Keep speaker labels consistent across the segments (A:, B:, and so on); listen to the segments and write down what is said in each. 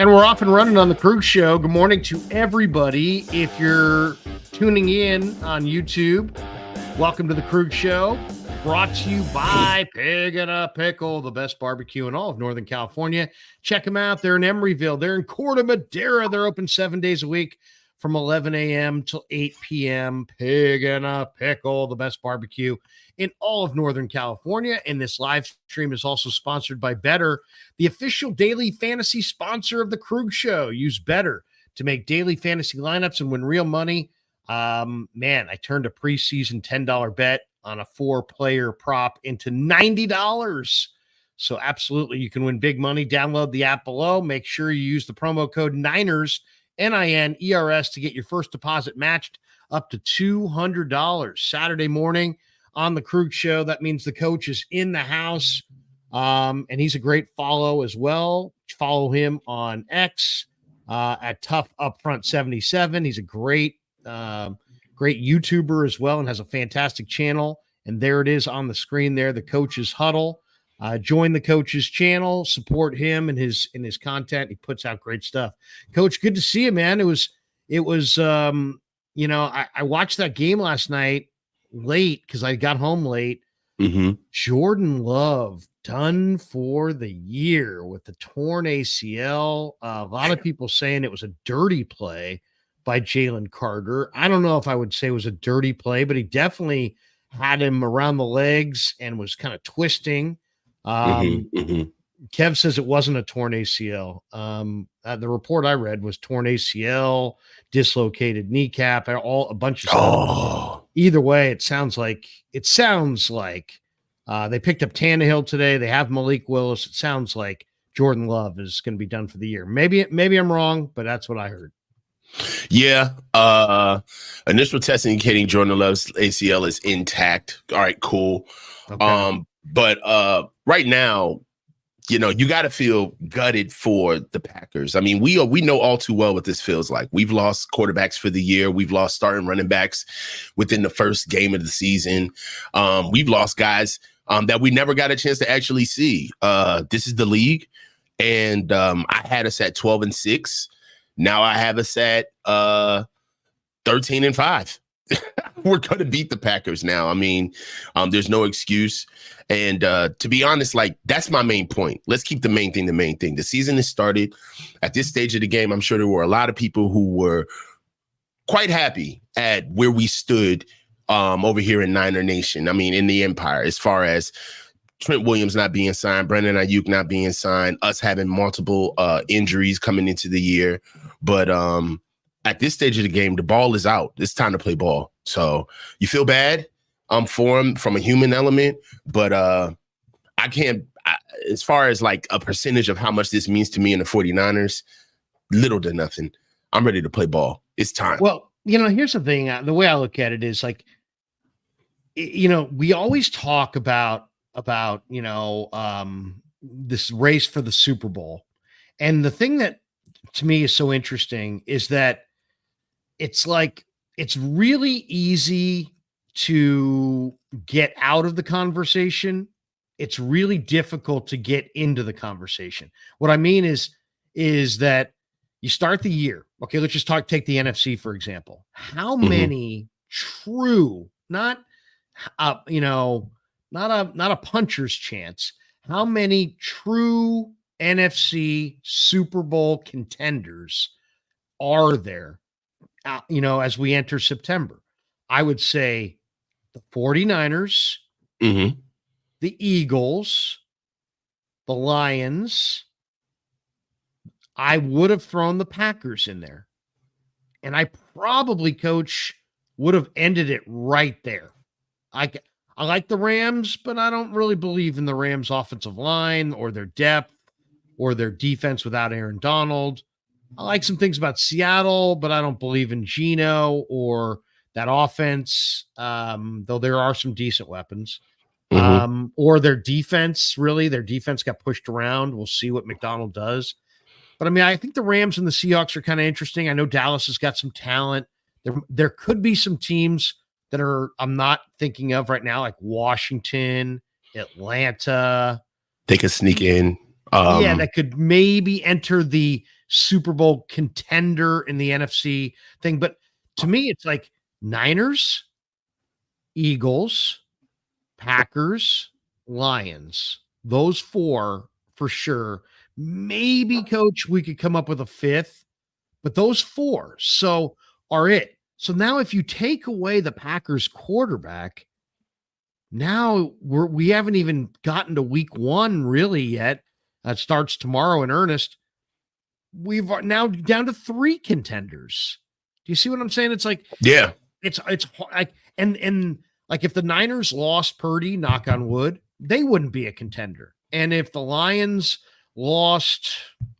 A: And we're off and running on the Krueger Show. Good morning to everybody. If you're tuning in on YouTube, welcome to the Krueger Show. Brought to you by Pig and a Pickle, the best barbecue in all of Northern California. Check them out. They're in Emeryville. They're in Corte Madera. They're open 7 days a week from 11 a.m. till 8 p.m. Pig and a Pickle, the best barbecue in all of Northern California. And this live stream is also sponsored by Better, the official daily fantasy sponsor of the Krueger Show. Use Better to make daily fantasy lineups and win real money. Man, I turned a preseason $10 bet on a 4-player prop into $90. So absolutely, you can win big money. Download the app below. Make sure you use the promo code Niners, NINERS, to get your first deposit matched up to $200. Saturday morning on the Krueger Show. That means the coach is in the house, and he's a great follow as well. Follow him on X at Tough Upfront 77. He's a great YouTuber as well and has a fantastic channel. And there it is on the screen there, the Coach's Huddle. Join the Coach's channel, support him and his content. He puts out great stuff. Coach, good to see you, man. It was I watched that game last night late because I got home late.
B: Mm-hmm.
A: Jordan Love done for the year with the torn ACL. A lot of people saying it was a dirty play by Jalen Carter. I don't know if I would say it was a dirty play, but he definitely had him around the legs and was kind of twisting. Kev says it wasn't a torn ACL. The report I read was torn ACL, dislocated kneecap, a bunch of stuff. Either way, it sounds like they picked up Tannehill today. They have Malik Willis. It sounds like Jordan Love is going to be done for the year. Maybe I'm wrong, but that's what I heard.
B: Yeah. Initial testing indicating Jordan Love's ACL is intact. All right, cool. Okay. But right now, you got to feel gutted for the Packers. I mean, we know all too well what this feels like. We've lost quarterbacks for the year. We've lost starting running backs within the first game of the season. We've lost guys that we never got a chance to actually see. This is the league, and I had us at 12-6. Now I have us at 13-5. We're going to beat the Packers now. I mean, there's no excuse. And to be honest, that's my main point. Let's keep the main thing the main thing. The season has started. At this stage of the game, I'm sure there were a lot of people who were quite happy at where we stood over here in Niner Nation. I mean, in the Empire, as far as Trent Williams not being signed, Brandon Ayuk not being signed, us having multiple injuries coming into the year. But at this stage of the game, the ball is out. It's time to play ball. So you feel bad for him from a human element, but I can't, as far as a percentage of how much this means to me and the 49ers, little to nothing. I'm ready to play ball. It's time.
A: Well, here's the thing. The way I look at it is we always talk about this race for the Super Bowl. And the thing that to me is so interesting is that it's really easy to get out of the conversation. It's really difficult to get into the conversation. What I mean is that you start the year. Okay, let's just take the NFC, for example. How many true, not a puncher's chance, how many true NFC Super Bowl contenders are there, as we enter September? I would say the 49ers, the Eagles, the Lions. I would have thrown the Packers in there. And I probably, Coach, would have ended it right there. I like the Rams, but I don't really believe in the Rams' offensive line or their depth or their defense without Aaron Donald. I like some things about Seattle, but I don't believe in Geno or that offense, though there are some decent weapons. Or their defense, really. Their defense got pushed around. We'll see what McDonald does. But, I mean, I think the Rams and the Seahawks are kind of interesting. I know Dallas has got some talent. There could be some teams that I'm not thinking of right now, like Washington, Atlanta.
B: They could sneak in.
A: That could maybe enter the Super Bowl contender in the NFC thing. But to me, it's like Niners, Eagles, Packers, Lions. Those four for sure. Maybe, Coach, we could come up with a fifth, but those four are it. So now if you take away the Packers quarterback, now we haven't even gotten to week 1 really yet. It starts tomorrow in earnest. We've now down to 3 contenders. Do you see what I'm saying? It's like,
B: yeah,
A: it's like, and like if the Niners lost Purdy, knock on wood, they wouldn't be a contender. And if the Lions lost,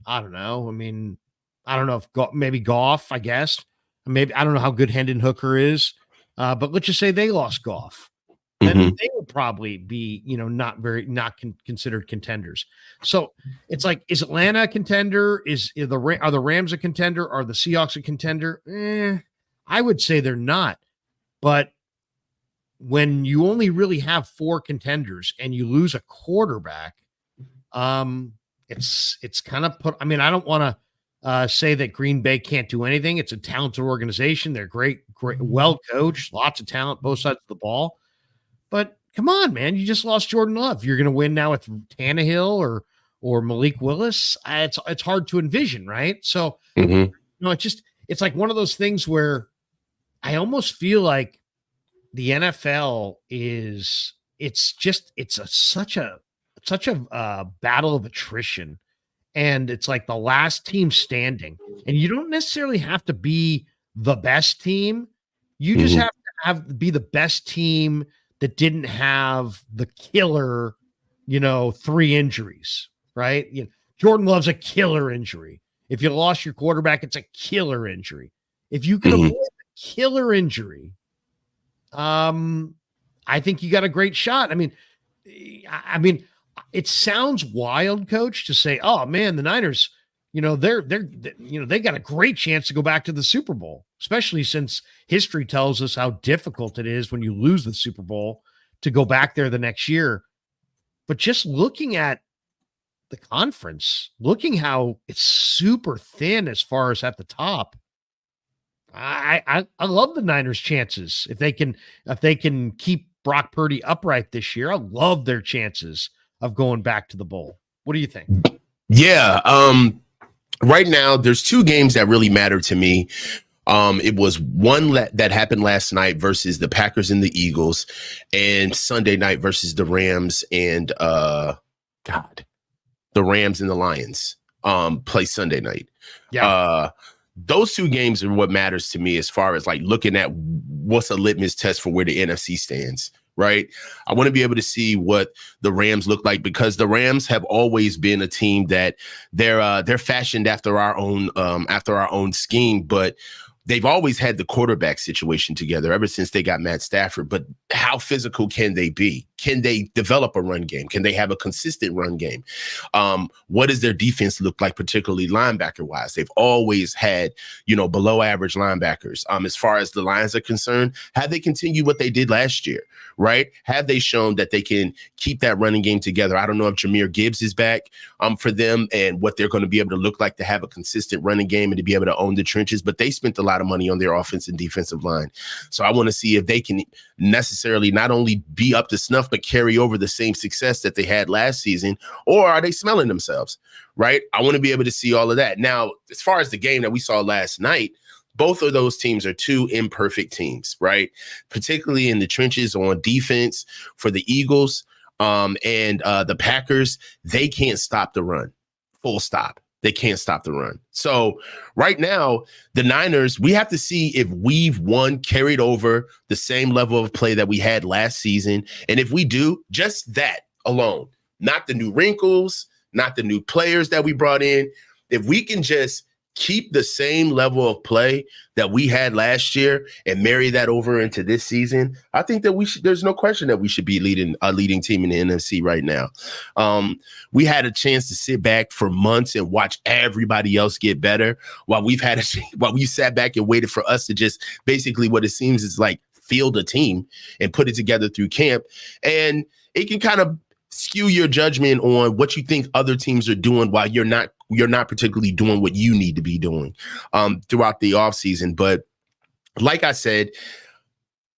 A: I don't know. I mean, I don't know if maybe Goff, I guess. Maybe I don't know how good Hendon Hooker is, but let's just say they lost Goff, then they would probably be, not considered contenders. So it's like, is Atlanta a contender? Are the Rams a contender? Are the Seahawks a contender? I would say they're not. But when you only really have 4 contenders and you lose a quarterback, it's kind of put. I mean, I don't want to say that Green Bay can't do anything. It's a talented organization. They're great, well coached, lots of talent, both sides of the ball. But come on, man, you just lost Jordan Love. You're going to win now with Tannehill or Malik Willis. It's hard to envision, right? So it's like one of those things where I almost feel like the NFL is such a battle of attrition. And it's like the last team standing, and you don't necessarily have to be the best team. You just have to be the best team that didn't have the killer, 3 injuries, right? Jordan Love's a killer injury. If you lost your quarterback, it's a killer injury. If you can avoid the killer injury, I think you got a great shot. I mean, it sounds wild, Coach, to say, "Oh man, the Niners, they got a great chance to go back to the Super Bowl," especially since history tells us how difficult it is when you lose the Super Bowl to go back there the next year. But just looking at the conference, looking how it's super thin as far as at the top, I love the Niners' chances if they can keep Brock Purdy upright this year. I love their chances of going back to the bowl. What do you think?
B: Yeah. Right now, there's 2 games that really matter to me. It was one that happened last night versus the Packers and the Eagles, and Sunday night versus the Rams and the Rams and the Lions play Sunday night. Yeah. Those 2 games are what matters to me as far as like looking at what's a litmus test for where the NFC stands. Right. I want to be able to see what the Rams look like, because the Rams have always been a team that they're fashioned after our own scheme, but they've always had the quarterback situation together ever since they got Matt Stafford. But how physical can they be? Can they develop a run game? Can they have a consistent run game? What does their defense look like, particularly linebacker wise? They've always had, below average linebackers. As far as the Lions are concerned, have they continued what they did last year? Right? Have they shown that they can keep that running game together? I don't know if Jahmyr Gibbs is back for them and what they're going to be able to look like to have a consistent running game and to be able to own the trenches. But they spent a lot of money on their offense and defensive line. So I want to see if they can necessarily not only be up to snuff, but carry over the same success that they had last season, or are they smelling themselves? Right? I want to be able to see all of that. Now, as far as the game that we saw last night, both of those teams are 2 imperfect teams, right? Particularly in the trenches on defense for the Eagles and the Packers. They can't stop the run. Full stop. They can't stop the run. So right now, the Niners, we have to see if we've carried over the same level of play that we had last season. And if we do, just that alone, not the new wrinkles, not the new players that we brought in, if we can just keep the same level of play that we had last year and marry that over into this season, I think that there's no question that we should be a leading team in the NFC right now. We had a chance to sit back for months and watch everybody else get better while we sat back and waited for us to just basically what it seems is like field a team and put it together through camp. And it can kind of skew your judgment on what you think other teams are doing while you're not particularly doing what you need to be doing throughout the offseason. But like I said,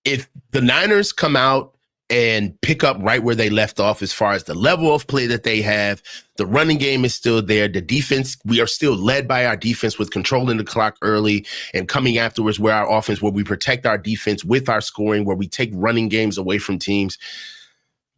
B: if the Niners come out and pick up right where they left off as far as the level of play that they have, the running game is still there. The defense, we are still led by our defense with controlling the clock early and coming afterwards where our offense, where we protect our defense with our scoring, where we take running games away from teams.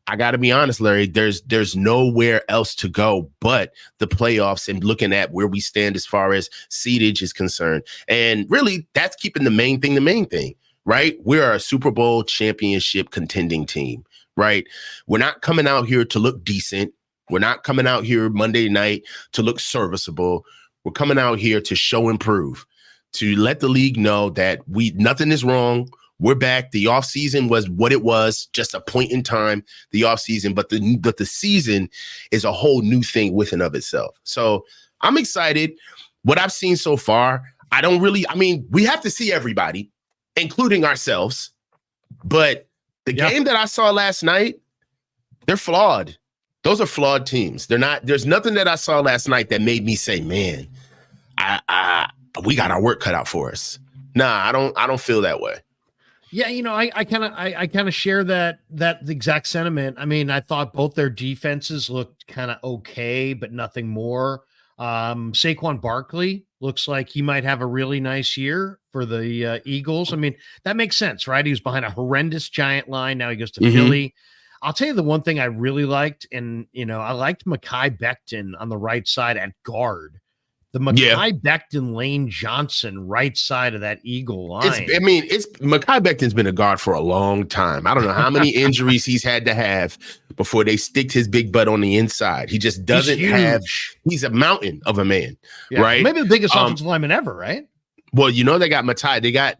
B: I got to be honest, Larry, there's nowhere else to go but the playoffs and looking at where we stand as far as seedage is concerned. And really, that's keeping the main thing, right? We're a Super Bowl championship contending team, right? We're not coming out here to look decent. We're not coming out here Monday night to look serviceable. We're coming out here to show and prove, to let the league know that nothing is wrong. We're back. The offseason was what it was, just a point in time, the offseason, but the season is a whole new thing within of itself. So I'm excited. What I've seen so far, we have to see everybody, including ourselves. But the game that I saw last night, they're flawed. Those are flawed teams. There's nothing that I saw last night that made me say, man, we got our work cut out for us. Nah, I don't feel that way.
A: Yeah, I kind of share that exact sentiment. I mean, I thought both their defenses looked kind of okay, but nothing more. Saquon Barkley looks like he might have a really nice year for the Eagles. I mean, that makes sense, right? He was behind a horrendous Giant line. Now he goes to Philly. I'll tell you the one thing I really liked, and I liked Mekhi Becton on the right side at guard. The Mekhi Becton, Lane Johnson, right side of that Eagle line.
B: Mekhi Becton's been a guard for a long time. I don't know how many injuries he's had to have before they sticked his big butt on the inside. He just doesn't he's a mountain of a man, right? Maybe the biggest offensive lineman ever, right? Well, they got Matai. They got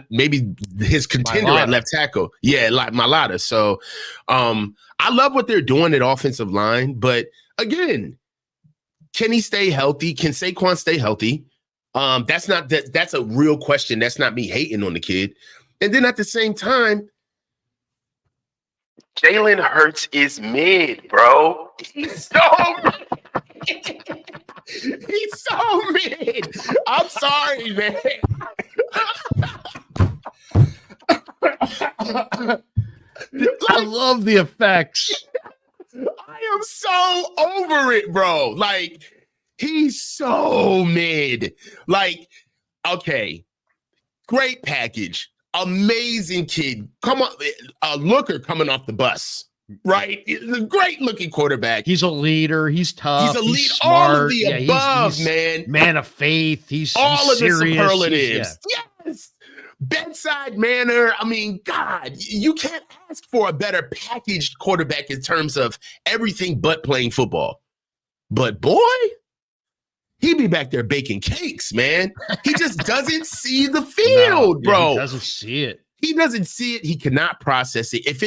B: maybe his contender at left tackle. Yeah, like Malata. So I love what they're doing at offensive line, but again, can he stay healthy? Can Saquon stay healthy? That's a real question. That's not me hating on the kid. And then at the same time, Jalen Hurts is mid, bro. He's so he's so mid. I'm sorry, man.
A: I love the effects.
B: I am so over it, bro. Like, he's so mid. Like, okay, great package, amazing kid. Come on, a looker coming off the bus, right? He's a great looking quarterback.
A: He's a leader. He's tough.
B: He's a leader. All of the above,
A: he's
B: man.
A: Man of faith. He's
B: all
A: of
B: the
A: serious.
B: Superlatives. Yes. Bedside manner. I mean, God, you can't ask for a better packaged quarterback in terms of everything but playing football. But boy, he be back there baking cakes, man. He just doesn't see the field, bro.
A: He doesn't see it.
B: He doesn't see it. He cannot process it. If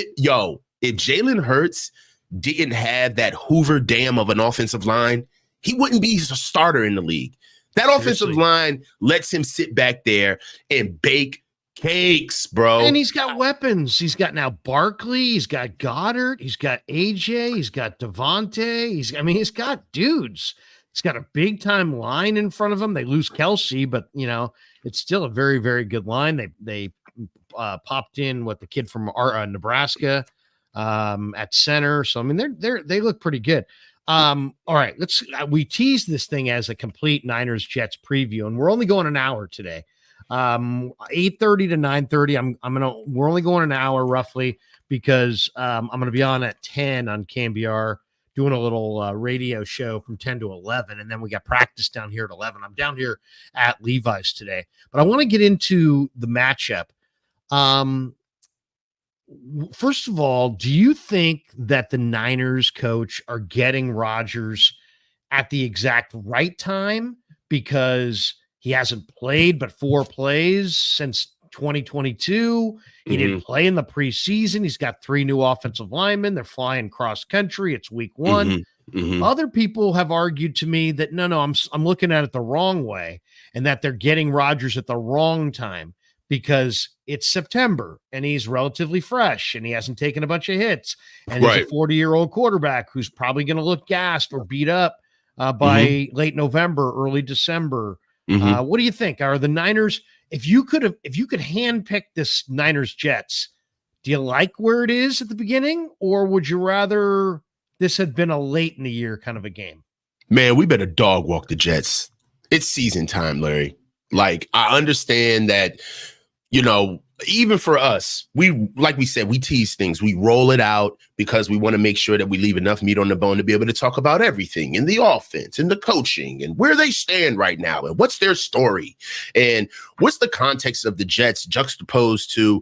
B: Jalen Hurts didn't have that Hoover Dam of an offensive line, he wouldn't be a starter in the league. That offensive line lets him sit back there and bake cakes, bro.
A: And he's got weapons. He's got now Barkley. He's got Goddard. He's got AJ. He's got Devontae. He's got dudes. He's got a big time line in front of him. They lose Kelsey, but it's still a very, very good line. They popped in the kid from Nebraska at center. So I mean, they look pretty good. All right, we teased this thing as a complete Niners Jets preview, and we're only going an hour today. 8:30 to 9:30. We're only going an hour roughly because I'm gonna be on at 10 on KMBR doing a little radio show from 10 to 11, and then we got practice down here at 11. I'm down here at Levi's today, but I want to get into the matchup. First of all, do you think that the Niners coach are getting Rodgers at the exact right time because he hasn't played but 4 plays since 2022? He didn't play in the preseason. He's got 3 new offensive linemen. They're flying cross country. It's week 1. Other people have argued to me that no, I'm looking at it the wrong way, and that they're getting Rodgers at the wrong time because it's September and he's relatively fresh and he hasn't taken a bunch of hits and he's a 40-year-old quarterback who's probably going to look gassed or beat up by late November, early December. What do you think? Are the Niners, if you could handpick this Niners Jets, do you like where it is at the beginning, or would you rather this had been a late in the year kind of a game?
B: Man, we better dog walk the Jets. It's season time, Larry. Like, I understand that, even for us, like we said, we tease things. We roll it out because we want to make sure that we leave enough meat on the bone to be able to talk about everything in the offense and the coaching and where they stand right now and what's their story and what's the context of the Jets juxtaposed to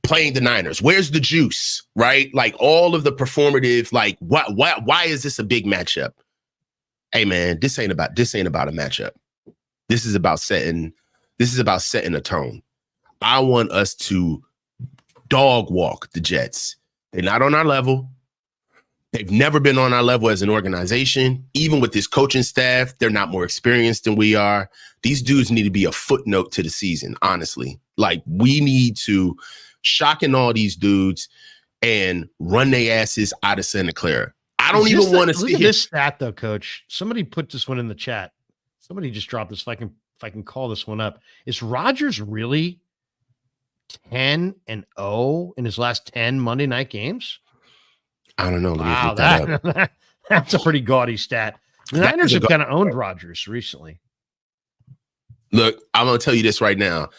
B: playing the Niners. Where's the juice, right? Like all of the performative, like why is this a big matchup? Hey man, this ain't about a matchup. This is about setting a tone. I want us to dog walk the Jets. They're not on our level. They've never been on our level as an organization. Even with this coaching staff, they're not more experienced than we are. These dudes need to be a footnote to the season, honestly. Like, we need to shocking all these dudes and run their asses out of Santa Clara. I don't even want to see
A: this stat though, Coach. Somebody put this one in the chat. Somebody just dropped this. If I can call this one up, is Rodgers really 10-0 in his last 10 Monday night games?
B: I don't know.
A: Wow, that's a pretty gaudy stat. The Niners have kind of owned Rodgers recently.
B: Look, I'm going to tell you this right now.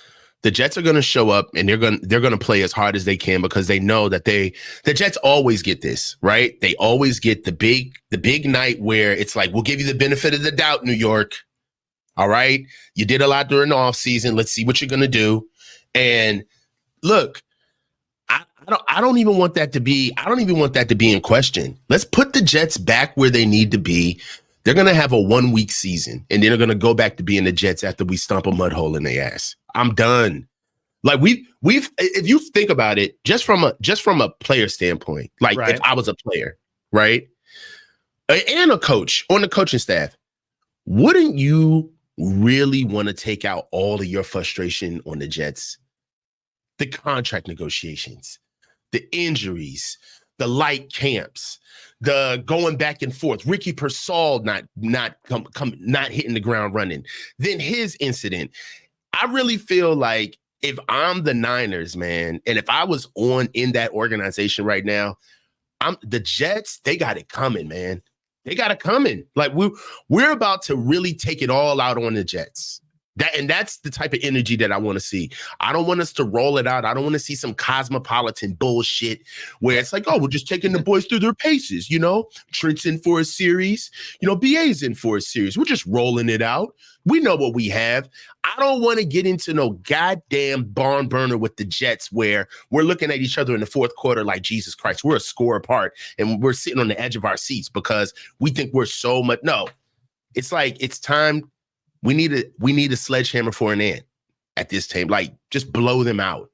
B: The Jets are going to show up and they're going to play as hard as they can because they know that the Jets always get this, right? They always get the big night where it's like, we'll give you the benefit of the doubt, New York. All right. You did a lot during the offseason. Let's see what you're going to do. And look, I don't even want that to be in question. Let's put the Jets back where they need to be. They're going to have a 1-week season, and then they're going to go back to being the Jets after we stomp a mud hole in their ass. I'm done. Like we've if you think about it, just from a player standpoint, like if I was a player, right, and a coach on the coaching staff, wouldn't you really want to take out all of your frustration on the Jets? The contract negotiations, the injuries, the light camps, the going back and forth, Ricky Persall not hitting the ground running, then his incident. I really feel like if I'm the Niners, man, and if I was in that organization right now, the Jets, they got it coming, man. They got it coming. Like we're about to really take it all out on the Jets. That's the type of energy that I want to see. I don't want us to roll it out. I don't want to see some cosmopolitan bullshit where it's like, oh, we're just taking the boys through their paces, Trent's in for a series, BA's in for a series. We're just rolling it out. We know what we have. I don't want to get into no goddamn barn burner with the Jets where we're looking at each other in the fourth quarter like, Jesus Christ, we're a score apart and we're sitting on the edge of our seats because we think we're so much. No, it's like, it's time. We need a sledgehammer for an ant at this time. Like, just blow them out.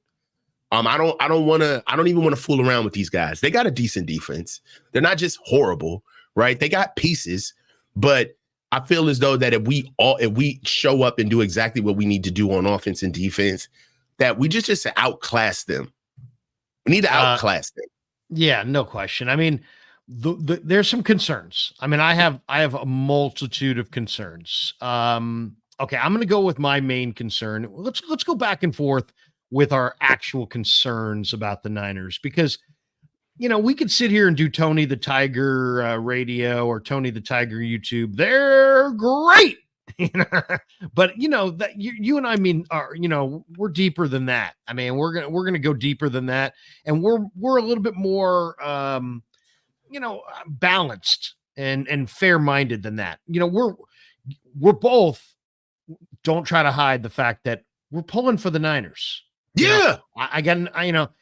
B: I don't even want to fool around with these guys. They got a decent defense. They're not just horrible, right? They got pieces, but I feel as though that if we show up and do exactly what we need to do on offense and defense, that we just outclass them. We need to outclass them.
A: Yeah, no question. I mean, there's some concerns. I mean, I have a multitude of concerns. Okay, I'm going to go with my main concern. Let's go back and forth with our actual concerns about the Niners because, we could sit here and do Tony the Tiger radio or Tony the Tiger YouTube. They're great, but that you and I we're deeper than that. I mean, we're gonna go deeper than that, and we're a little bit more balanced and fair-minded than that. We're both, don't try to hide the fact that we're pulling for the Niners.
B: Yeah.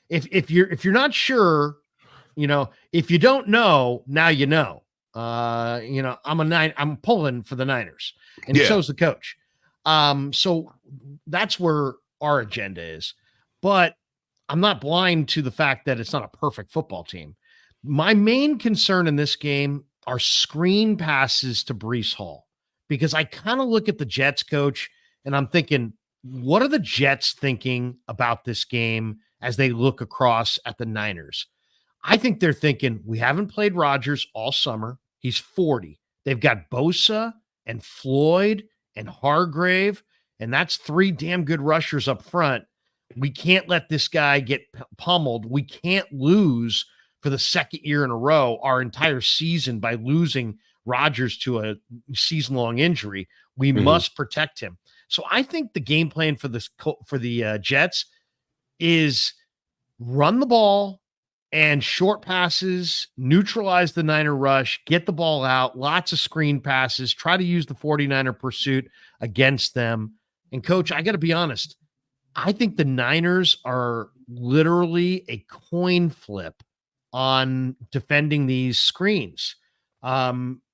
A: If you're not sure, if you don't know, now you know. I'm pulling for the Niners, and so's the coach. So that's where our agenda is. But I'm not blind to the fact that it's not a perfect football team. My main concern in this game are screen passes to Breece Hall, because I kind of look at the Jets, Coach, and I'm thinking, what are the Jets thinking about this game as they look across at the Niners? I think they're thinking, we haven't played Rodgers all summer. He's 40. They've got Bosa and Floyd and Hargrave, and that's 3 damn good rushers up front. We can't let this guy get pummeled. We can't lose for the second year in a row our entire season by losing Rodgers to a season-long injury. We must protect him. So I think the game plan for the Jets is run the ball and short passes, neutralize the Niner rush, get the ball out, lots of screen passes, try to use the 49er pursuit against them. And coach, I got to be honest, I think the Niners are literally a coin flip on defending these screens.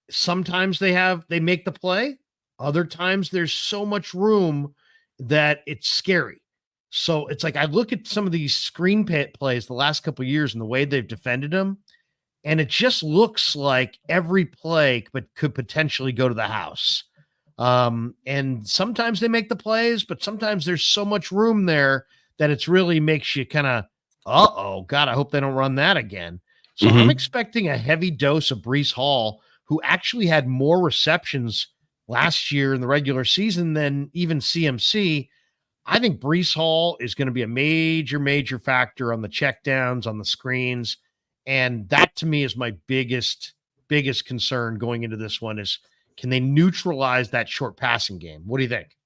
A: Sometimes they make the play. Other times there's so much room that it's scary. So it's like I look at some of these screen plays the last couple of years and the way they've defended them, and it just looks like every play could potentially go to the house. And sometimes they make the plays, but sometimes there's so much room there that it's really makes you kind of, God, I hope they don't run that again. So I'm expecting a heavy dose of Breece Hall, who actually had more receptions last year in the regular season than even CMC. I think Breece Hall is going to be a major, major factor on the checkdowns, on the screens. And that to me is my biggest concern going into this one is, can they neutralize that short passing game? What do you think?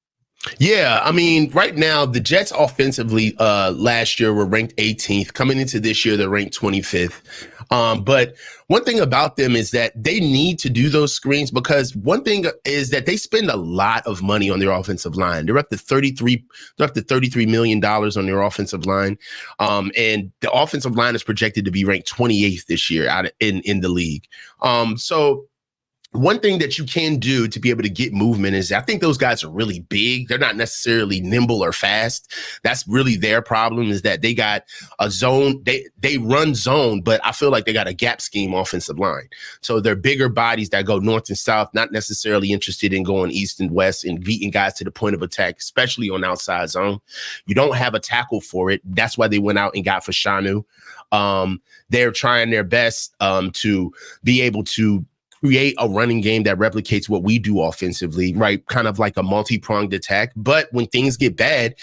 B: Yeah, I mean, right now, the Jets offensively last year were ranked 18th. Coming into this year, they're ranked 25th. But one thing about them is that they need to do those screens because one thing is that they spend a lot of money on their offensive line. They're up to $33 million on their offensive line. And the offensive line is projected to be ranked 28th this year in the league. So one thing that you can do to be able to get movement is I think those guys are really big. They're not necessarily nimble or fast. That's really their problem is that they got a zone. They run zone, but I feel like they got a gap scheme offensive line. So they're bigger bodies that go north and south, not necessarily interested in going east and west and beating guys to the point of attack, especially on outside zone. You don't have a tackle for it. That's why they went out and got Fashanu. They're trying their best to be able to create a running game that replicates what we do offensively, right? Kind of like a multi-pronged attack. But when things get bad,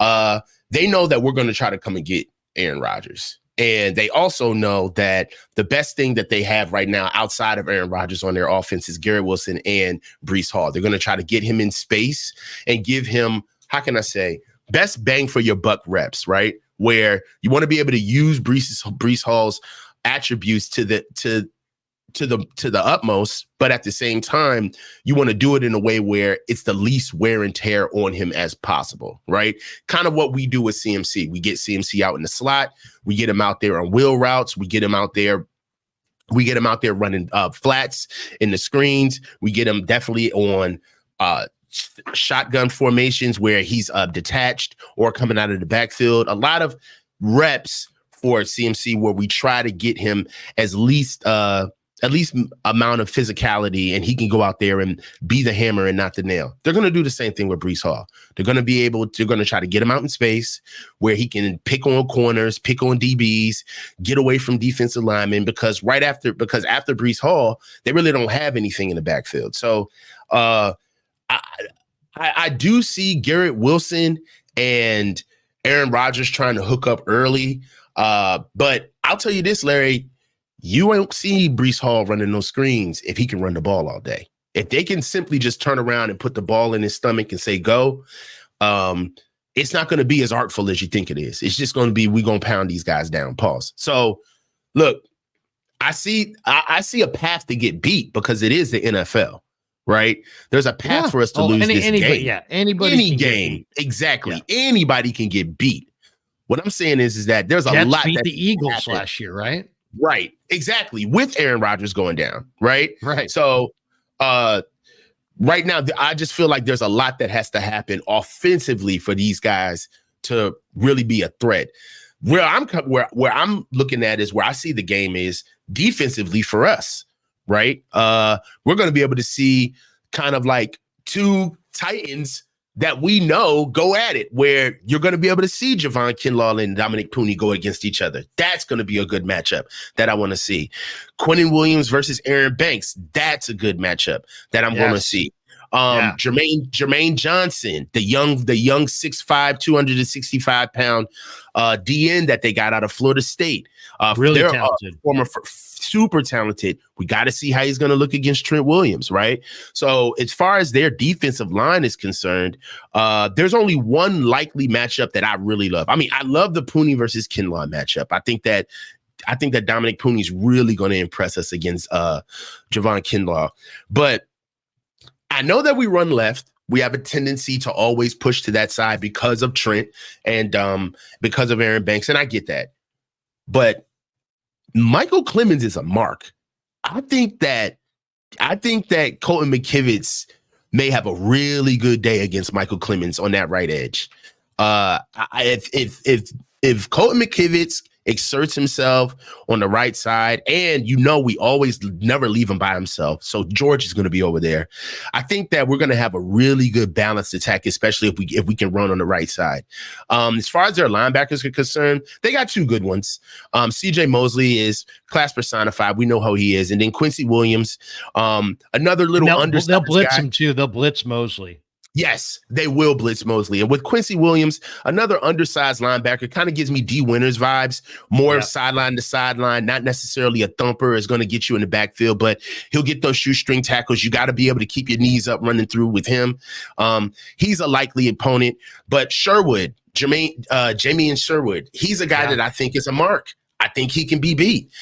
B: they know that we're going to try to come and get Aaron Rodgers. And they also know that the best thing that they have right now outside of Aaron Rodgers on their offense is Garrett Wilson and Breece Hall. They're going to try to get him in space and give him, how can I say, best bang for your buck reps, right? Where you want to be able to use Breece Hall's attributes to the utmost, but at the same time, you want to do it in a way where it's the least wear and tear on him as possible, right? Kind of what we do with CMC. We get CMC out in the slot. We get him out there on wheel routes. We get him out there running flats in the screens. We get him definitely on shotgun formations where he's detached or coming out of the backfield. A lot of reps for CMC where we try to get him at least amount of physicality, and he can go out there and be the hammer and not the nail. They're going to do the same thing with Breece Hall. They're going to try to get him out in space where he can pick on corners, pick on DBs, get away from defensive linemen because after Breece Hall, they really don't have anything in the backfield. So I do see Garrett Wilson and Aaron Rodgers trying to hook up early. But I'll tell you this, Larry, you won't see Breece Hall running those screens if he can run the ball all day. If they can simply just turn around and put the ball in his stomach and say, go, it's not going to be as artful as you think it is. It's just going to be, we're going to pound these guys down, pause. So, look, I see a path to get beat because it is the NFL, right? There's a path for us to lose this game.
A: Yeah,
B: any game. Exactly. Yeah. Anybody can get beat. What I'm saying is that there's a lot
A: beat
B: that
A: the Eagles last year, right?
B: Right. Exactly. With Aaron Rodgers going down. Right.
A: Right.
B: So right now, I just feel like there's a lot that has to happen offensively for these guys to really be a threat. Where I'm looking at is where I see the game is defensively for us. Right. We're going to be able to see kind of like two Titans that we know go at it, where you're going to be able to see Javon Kinlaw and Dominic Pooney go against each other. That's going to be a good matchup that I want to see. Quinnen Williams versus Aaron Banks. That's a good matchup that I'm going to see. Jermaine Johnson, the young 6'5", 265 pound DN that they got out of Florida State.
A: Really talented.
B: Super talented. We got to see how he's going to look against Trent Williams, right? So as far as their defensive line is concerned, there's only one likely matchup that I really love. I mean, I love the Pooney versus Kinlaw matchup. I think that Dominic Pooney's really going to impress us against Javon Kinlaw. But I know that we run left. We have a tendency to always push to that side because of Trent and because of Aaron Banks, and I get that. But Michael Clemens is a mark. I think that Colton McKivitz may have a really good day against Michael Clemens on that right edge. If Colton McKivitz exerts himself on the right side, and we always never leave him by himself, so George is going to be over there. I think that we're going to have a really good balanced attack, especially if we can run on the right side. As far as their linebackers are concerned, they got two good ones. CJ Mosley is class personified. We know how he is, and then Quincy Williams, another little undersized
A: They'll blitz
B: guy.
A: him too. They'll blitz Mosley.
B: Yes, they will blitz Mosley. And with Quincy Williams, another undersized linebacker, kind of gives me D. Winters vibes, more sideline to sideline, not necessarily a thumper, is going to get you in the backfield, but he'll get those shoestring tackles. You got to be able to keep your knees up running through with him. He's a likely opponent, but Sherwood, Jamie Sherwood, he's a guy that I think is a mark. I think he can be beat.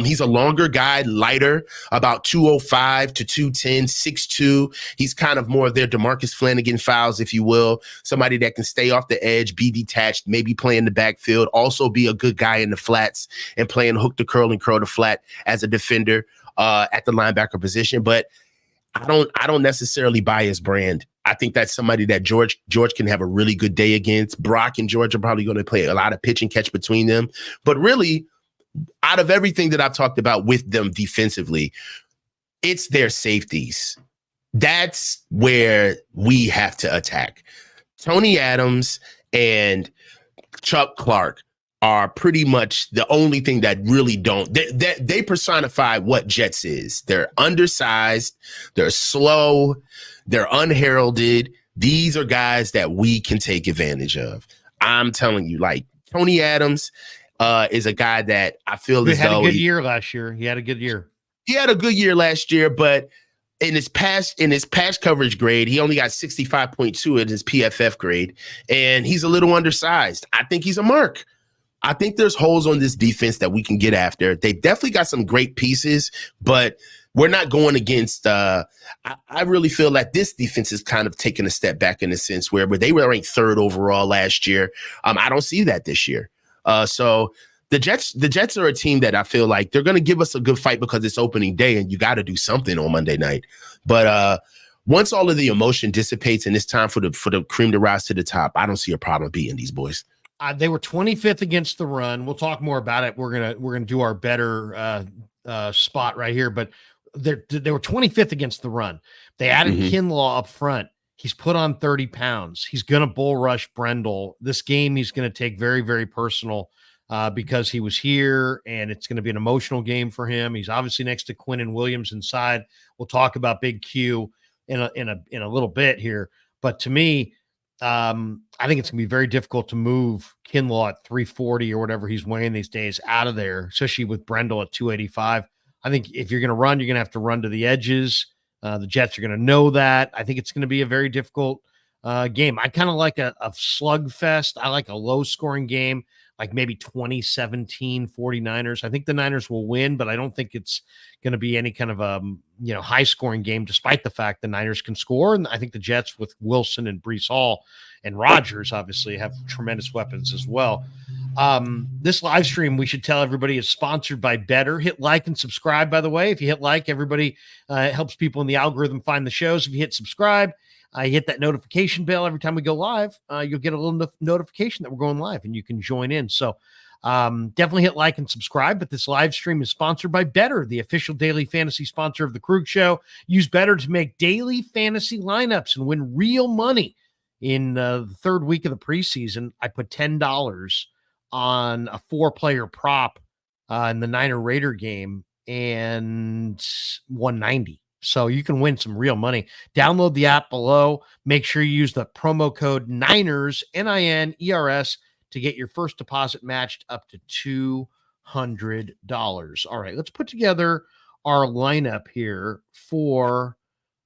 B: He's a longer guy, lighter, about 205 to 210, 6'2". He's kind of more of their DeMarcus Flanagan files, if you will. Somebody that can stay off the edge, be detached, maybe play in the backfield, also be a good guy in the flats and playing hook to curl and curl to flat as a defender at the linebacker position. But I don't necessarily buy his brand. I think that's somebody that George can have a really good day against. Brock and George are probably going to play a lot of pitch and catch between them. But really, out of everything that I've talked about with them defensively, it's their safeties. That's where we have to attack. Tony Adams and Chuck Clark are pretty much the only thing that really don't. They personify what Jets is. They're undersized. They're slow. They're unheralded. These are guys that we can take advantage of. I'm telling you, like Tony Adams is a guy that I feel
A: he had a good year last year. He had a good year.
B: He had a good year last year, but in his pass coverage grade, he only got 65.2 in his PFF grade, and he's a little undersized. I think he's a mark. I think there's holes on this defense that we can get after. They definitely got some great pieces, but we're not going against I really feel like this defense is kind of taking a step back in a sense where they were ranked third overall last year. I don't see that this year. So the Jets are a team that I feel like they're going to give us a good fight because it's opening day and you got to do something on Monday night. But once all of the emotion dissipates and it's time for the cream to rise to the top, I don't see a problem beating these boys.
A: They were 25th against the run. We'll talk more about it. We're gonna do our better spot right here, but they were 25th against the run. They added Kinlaw up front. He's put on 30 pounds. He's going to bull rush Brendel. This game he's going to take very, very personal because he was here, and it's going to be an emotional game for him. He's obviously next to Quinnen Williams inside. We'll talk about Big Q in a little bit here. But to me, I think it's going to be very difficult to move Kinlaw at 340 or whatever he's weighing these days out of there, especially with Brendel at 285. I think if you're going to run, you're going to have to run to the edges. The Jets are going to know that. I think it's going to be a very difficult game. I kind of like a slugfest. I like a low-scoring game, like maybe 2017 49ers. I think the Niners will win, but I don't think it's going to be any kind of high-scoring game, despite the fact the Niners can score. And I think the Jets with Wilson and Breece Hall and Rodgers obviously have tremendous weapons as well. This live stream, we should tell everybody, is sponsored by Better. Hit like and subscribe, by the way. If you hit like, everybody helps people in the algorithm find the shows. If you hit subscribe, you hit that notification bell every time we go live. You'll get a little notification that we're going live and you can join in. So definitely hit like and subscribe. But this live stream is sponsored by Better, the official daily fantasy sponsor of the Krueger Show. Use Better to make daily fantasy lineups and win real money. In the third week of the preseason, I put $10 on a 4-player prop in the Niner Raider game and 190. So you can win some real money. Download the app below. Make sure you use the promo code Niners, NINERS, to get your first deposit matched up to $200. All right, let's put together our lineup here for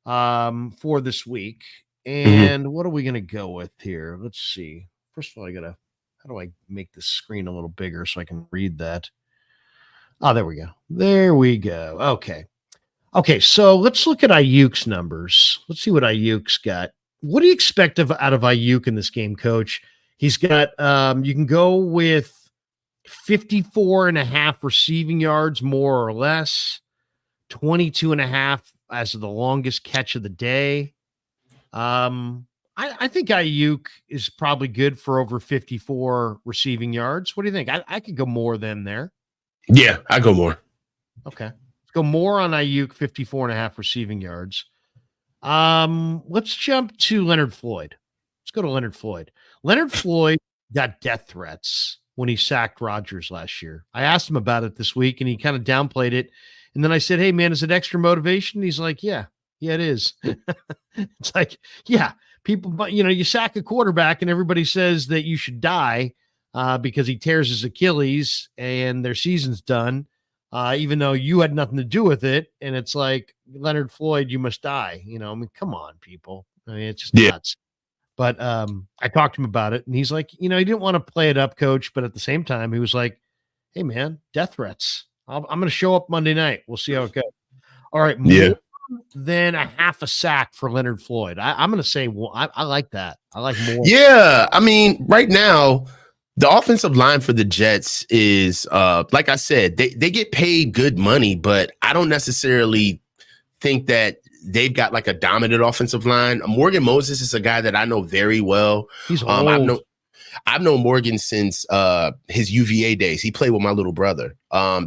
A: this week. And what are we going to go with here? Let's see. First of all, how do I make the screen a little bigger so I can read that? Oh, there we go. There we go. Okay, so let's look at Ayuk's numbers. Let's see what Ayuk's got. What do you expect out of Ayuk in this game, Coach? He's got, you can go with 54.5 receiving yards, more or less, 22.5 as the longest catch of the day. I think Ayuk is probably good for over 54 receiving yards. What do you think? I could go more than there.
B: Yeah, I go more.
A: Okay. Let's go more on Ayuk, 54.5 receiving yards. Let's jump to Leonard Floyd. Let's go to Leonard Floyd. Leonard Floyd got death threats when he sacked Rodgers last year. I asked him about it this week, and he kind of downplayed it. And then I said, hey, man, is it extra motivation? He's like, yeah, it is. It's like, yeah, people, you sack a quarterback and everybody says that you should die because he tears his Achilles and their season's done, even though you had nothing to do with it. And it's like, Leonard Floyd, you must die. Come on, people. It's just nuts. But I talked to him about it, and he's like, he didn't want to play it up, Coach, but at the same time, he was like, hey, man, death threats. I'm going to show up Monday night. We'll see how it goes. All right. More than a half a sack for Leonard Floyd. I'm going to say, I like that. I like more.
B: Yeah. I mean, right now, the offensive line for the Jets is, like I said, they get paid good money, but I don't necessarily think that they've got like a dominant offensive line. Morgan Moses is a guy that I know very well.
A: He's old.
B: I've known Morgan since his UVA days. He played with my little brother.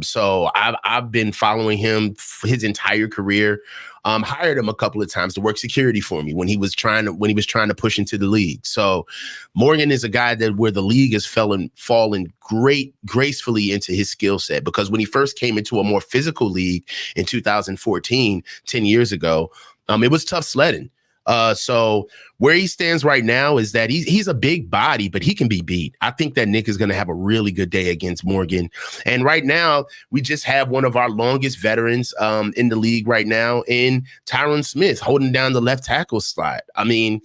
B: So I've been following him his entire career. Hired him a couple of times to work security for me when he was trying to push into the league. So Morgan is a guy that where the league has fallen gracefully into his skill set, because when he first came into a more physical league in 2014, 10 years ago, it was tough sledding. So where he stands right now is that he's a big body, but he can be beat. I think that Nick is going to have a really good day against Morgan. And right now, we just have one of our longest veterans in the league right now in Tyron Smith holding down the left tackle slot. I mean,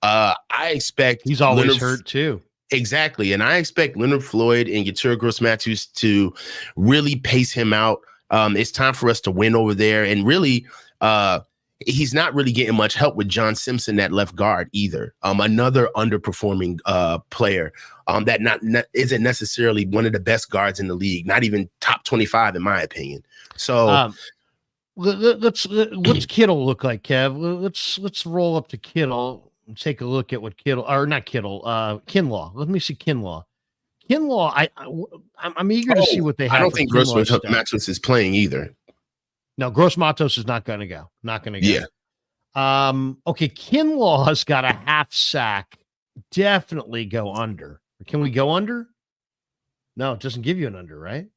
B: I expect
A: he's always hurt too.
B: Exactly. And I expect Leonard Floyd and Yetur Gross-Matos to really pace him out. It's time for us to win over there. And really, he's not really getting much help with John Simpson at left guard either. Another underperforming player that isn't necessarily one of the best guards in the league, not even top 25 in my opinion. So
A: what's Kittle look like, Kev? Let's roll up to Kittle and take a look at what Kinlaw. Let me see Kinlaw. I'm eager to see what they have.
B: I don't think Gross-Matos is playing either.
A: No, Gross-Matos is not going to go. Not going to go.
B: Yeah.
A: Okay, Kinlaw's got a half sack. Definitely go under. Can we go under? No, it doesn't give you an under, right?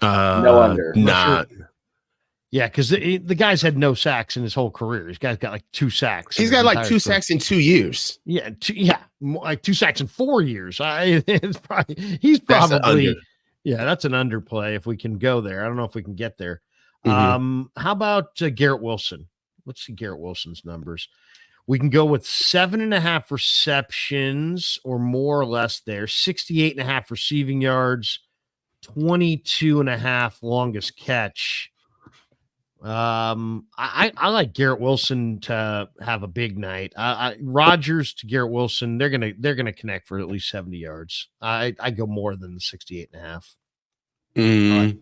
C: No under.
B: Not.
A: Sure. Yeah, because the guy's had no sacks in his whole career. This guy's got like 2 sacks.
B: He's got like 2 sacks in 2 years.
A: Yeah, like 2 sacks in 4 years. He's probably. Yeah, that's an underplay if we can go there. I don't know if we can get there. How about Garrett Wilson? Let's see Garrett Wilson's numbers. We can go with 7.5 receptions or more or less there, 68.5 receiving yards, 22.5 longest catch. I like Garrett Wilson to have a big night. Rodgers to Garrett Wilson, they're gonna connect for at least 70 yards. I go more than the 68.5.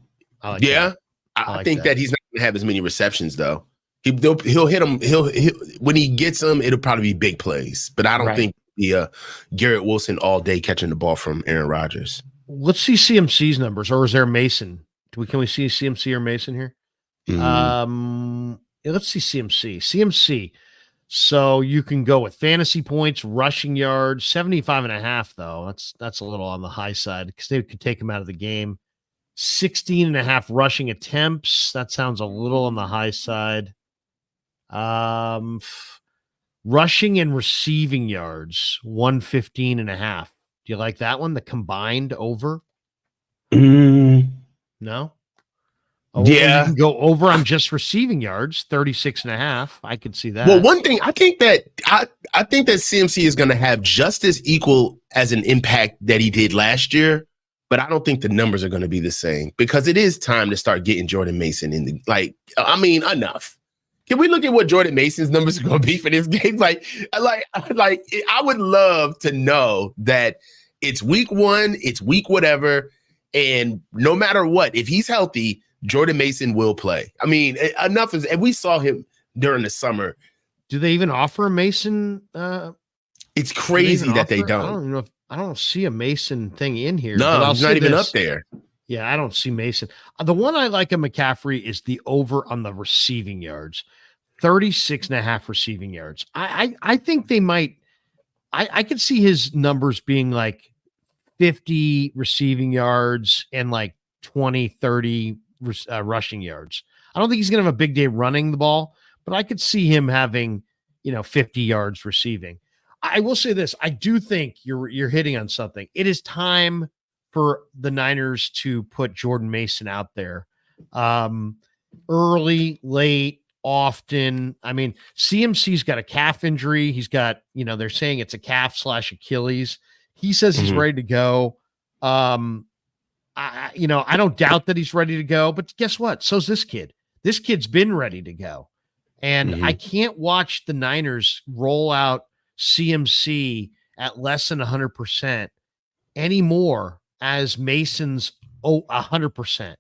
B: I think that he's not gonna have as many receptions though. He'll hit them. He'll when he gets them, it'll probably be big plays. But I don't think the Garrett Wilson all day catching the ball from Aaron Rodgers.
A: Let's see CMC's numbers, or is there Mason? Can we see CMC or Mason here? Let's see CMC. So you can go with fantasy points, rushing yards, 75.5, though. That's a little on the high side because they could take him out of the game. 16.5 rushing attempts. That sounds a little on the high side. Rushing and receiving yards, 115.5. Do you like that one? The combined over? No? Oh,
B: Yeah.
A: You can go over on just receiving yards, 36.5. I could see that.
B: Well, one thing I think that CMC is going to have just as equal as an impact that he did last year, but I don't think the numbers are going to be the same because it is time to start getting Jordan Mason in the enough. Can we look at what Jordan Mason's numbers are going to be for this game? I would love to know that it's week 1, it's week whatever, and no matter what, if he's healthy, Jordan Mason will play. I mean, enough is, and we saw him during the summer.
A: Do they even offer a Mason?
B: It's crazy that they don't.
A: I don't see a Mason thing in here.
B: No, he's not even up there.
A: Yeah, I don't see Mason. The one I like of McCaffrey is the over on the receiving yards, 36.5 receiving yards. I think they might. I could see his numbers being like 50 receiving yards and like 20, 30 rushing yards. I don't think he's going to have a big day running the ball, but I could see him having, 50 yards receiving. I will say this. I do think you're hitting on something. It is time for the Niners to put Jordan Mason out there. Early, late, often. I mean, CMC's got a calf injury. He's got, they're saying it's a calf / Achilles. He says he's ready to go. I don't doubt that he's ready to go, but guess what? So's this kid. This kid's been ready to go. And I can't watch the Niners roll out CMC at less than 100% anymore as Mason's 100%.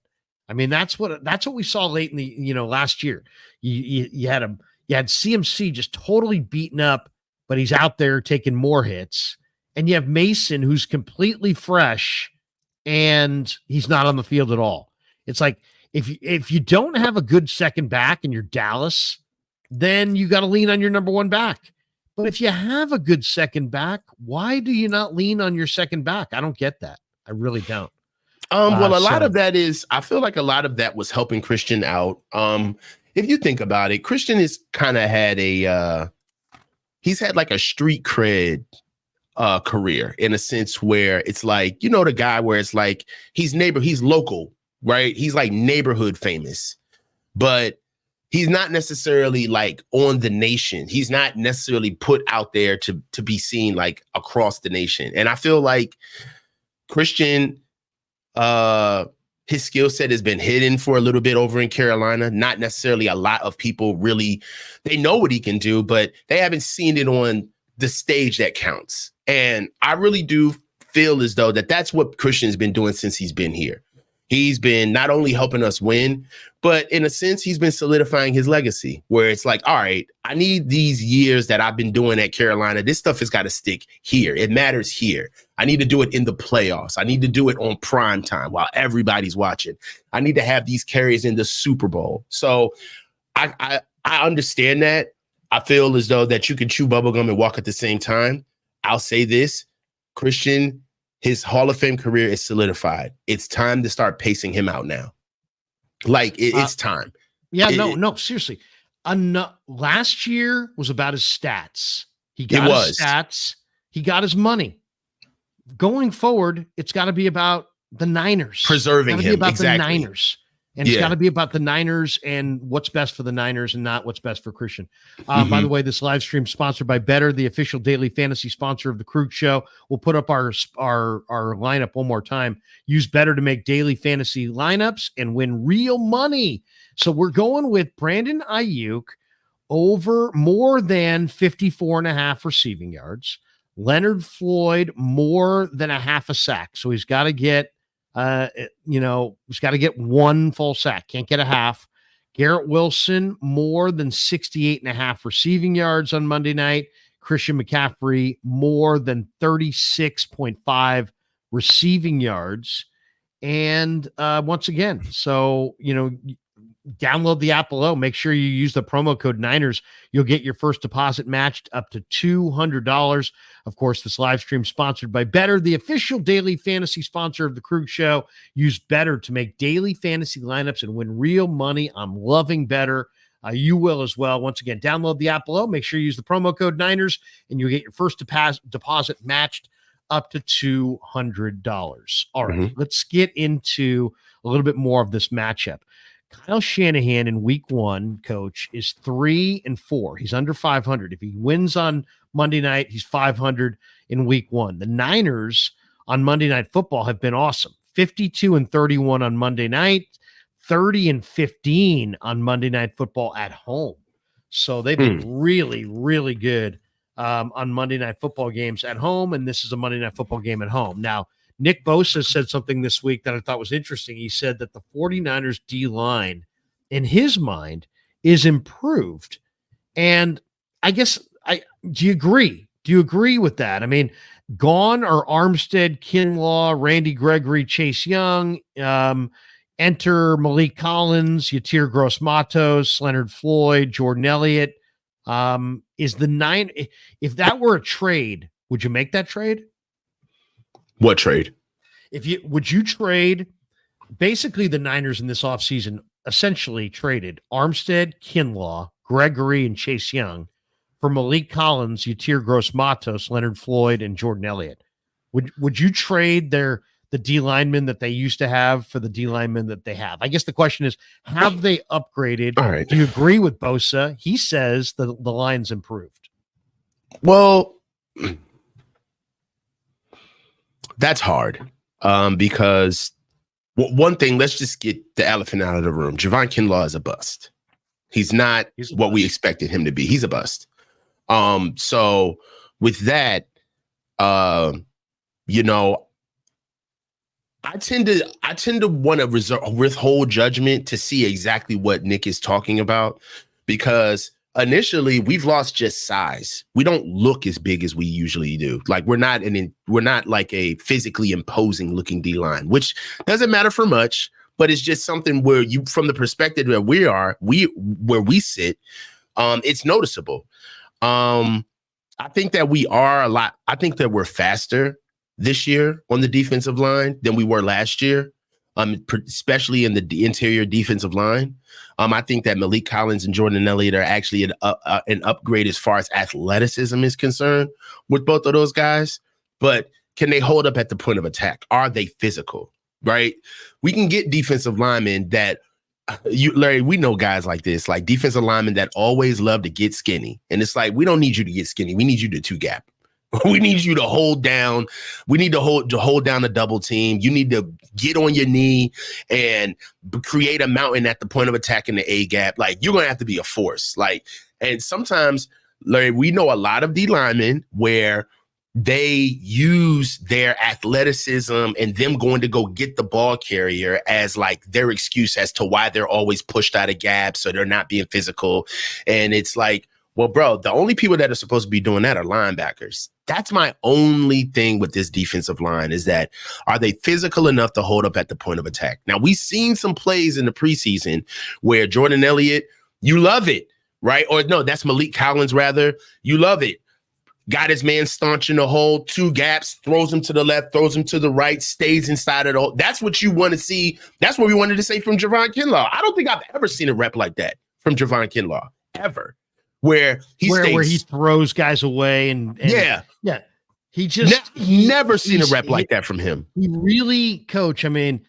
A: I mean, that's what we saw late in the, last year. You had CMC just totally beaten up, but he's out there taking more hits. And you have Mason who's completely fresh and he's not on the field at all. It's like if you don't have a good second back and you're Dallas, then you got to lean on your number one back. But if you have a good second back, why do you not lean on your second back? I don't get that. I really don't.
B: Well, a lot of that is, I feel like a lot of that was helping Christian out. If you think about it, Christian has kind of had he's had like a street cred career in a sense where it's like, the guy where it's like he's local, right? He's like neighborhood famous, but he's not necessarily like on the nation. He's not necessarily put out there to be seen like across the nation. And I feel like Christian, his skill set has been hidden for a little bit over in Carolina. Not necessarily a lot of people really, they know what he can do, but they haven't seen it on the stage that counts. And I really do feel as though that's what Christian's been doing since he's been here. He's been not only helping us win, but in a sense, he's been solidifying his legacy where it's like, all right, I need these years that I've been doing at Carolina. This stuff has got to stick here. It matters here. I need to do it in the playoffs. I need to do it on prime time while everybody's watching. I need to have these carries in the Super Bowl. So I understand that. I feel as though that you can chew bubblegum and walk at the same time. I'll say this, Christian, his Hall of Fame career is solidified. It's time to start pacing him out now. Like it's time.
A: Yeah, no, seriously. Last year was about his stats. He got his stats. He got his money. Going forward, it's got to be about the Niners.
B: Preserving him.
A: About
B: exactly.
A: the Niners. And it's got to be about the Niners and what's best for the Niners and not what's best for Christian. By the way, this live stream sponsored by Better, the official daily fantasy sponsor of the Krueger Show. We'll put up our lineup one more time. Use Better to make daily fantasy lineups and win real money. So we're going with Brandon Ayuk over more than 54.5 receiving yards. Leonard Floyd more than a half a sack. So he's got to get he's got to get one full sack. Can't get a half. Garrett Wilson, more than 68.5 receiving yards on Monday night. Christian McCaffrey, more than 36.5 receiving yards. And once again, so, download the app below. Make sure you use the promo code Niners. You'll get your first deposit matched up to $200. Of course, this live stream sponsored by Better, the official daily fantasy sponsor of the Krug Show. Use Better to make daily fantasy lineups and win real money. I'm loving Better. You will as well. Once again, download the app below. Make sure you use the promo code Niners, and you'll get your first deposit matched up to $200. All right, let's get into a little bit more of this matchup. Kyle Shanahan in week 1, coach, is 3-4. He's under 500. If he wins on Monday night, he's 500 in week 1. The Niners on Monday Night Football have been awesome. 52-31 on Monday night, 30-15 on Monday Night Football at home. So they've been really, really good on Monday Night Football games at home, and this is a Monday Night Football game at home. Now, Nick Bosa said something this week that I thought was interesting. He said that the 49ers D-line, in his mind, is improved. And I guess, do you agree? Do you agree with that? I mean, gone are Armstead, Kinlaw, Randy Gregory, Chase Young, enter Malik Collins, Yatir Gross-Matos, Leonard Floyd, Jordan Elliott. Is the 9, if that were a trade, would you make that trade?
B: What trade?
A: Would you trade basically the Niners in this offseason essentially traded Armstead, Kinlaw, Gregory, and Chase Young for Malik Collins, Yatir Gross-Matos, Leonard Floyd, and Jordan Elliott. Would you trade the D linemen that they used to have for the D linemen that they have? I guess the question is, have they upgraded?
B: All right.
A: Do you agree with Bosa? He says the line's improved.
B: Well, that's hard because one thing, let's just get the elephant out of the room. Javon Kinlaw is a bust. He's not what we expected him to be. He's a bust. So with that, you know, I tend to want to withhold judgment to see exactly what Nick is talking about, because initially we've lost just size. We don't look as big as we usually do. Like we're not like a physically imposing looking D line, which doesn't matter for much, but it's just something where you, from the perspective that where we sit, it's noticeable. I think that I think that we're faster this year on the defensive line than we were last year, especially in the interior defensive line. I think that Malik Collins and Jordan Elliott are actually an upgrade as far as athleticism is concerned with both of those guys. But can they hold up at the point of attack? Are they physical? Right? We can get defensive linemen that Larry, we know guys like this, like defensive linemen that always love to get skinny. And it's like, we don't need you to get skinny. We need you to 2-gap. We need you to hold down. We need to hold down a double team. You need to get on your knee and create a mountain at the point of attack in the A gap. Like, you're going to have to be a force. Like, and sometimes, Larry, we know a lot of D linemen where they use their athleticism and them going to go get the ball carrier as like their excuse as to why they're always pushed out of gaps, so they're not being physical. And it's like, well, bro, the only people that are supposed to be doing that are linebackers. That's my only thing with this defensive line, is that are they physical enough to hold up at the point of attack? Now, we've seen some plays in the preseason where Jordan Elliott, you love it, right? Or no, that's Malik Collins, rather. You love it. Got his man staunch in the hole, 2 gaps, throws him to the left, throws him to the right, stays inside of the hole. That's what you want to see. That's what we wanted to say from Javon Kinlaw. I don't think I've ever seen a rep like that from Javon Kinlaw, ever. Where he throws guys away and yeah. He just never seen a rep like that from him.
A: He really, coach. I mean,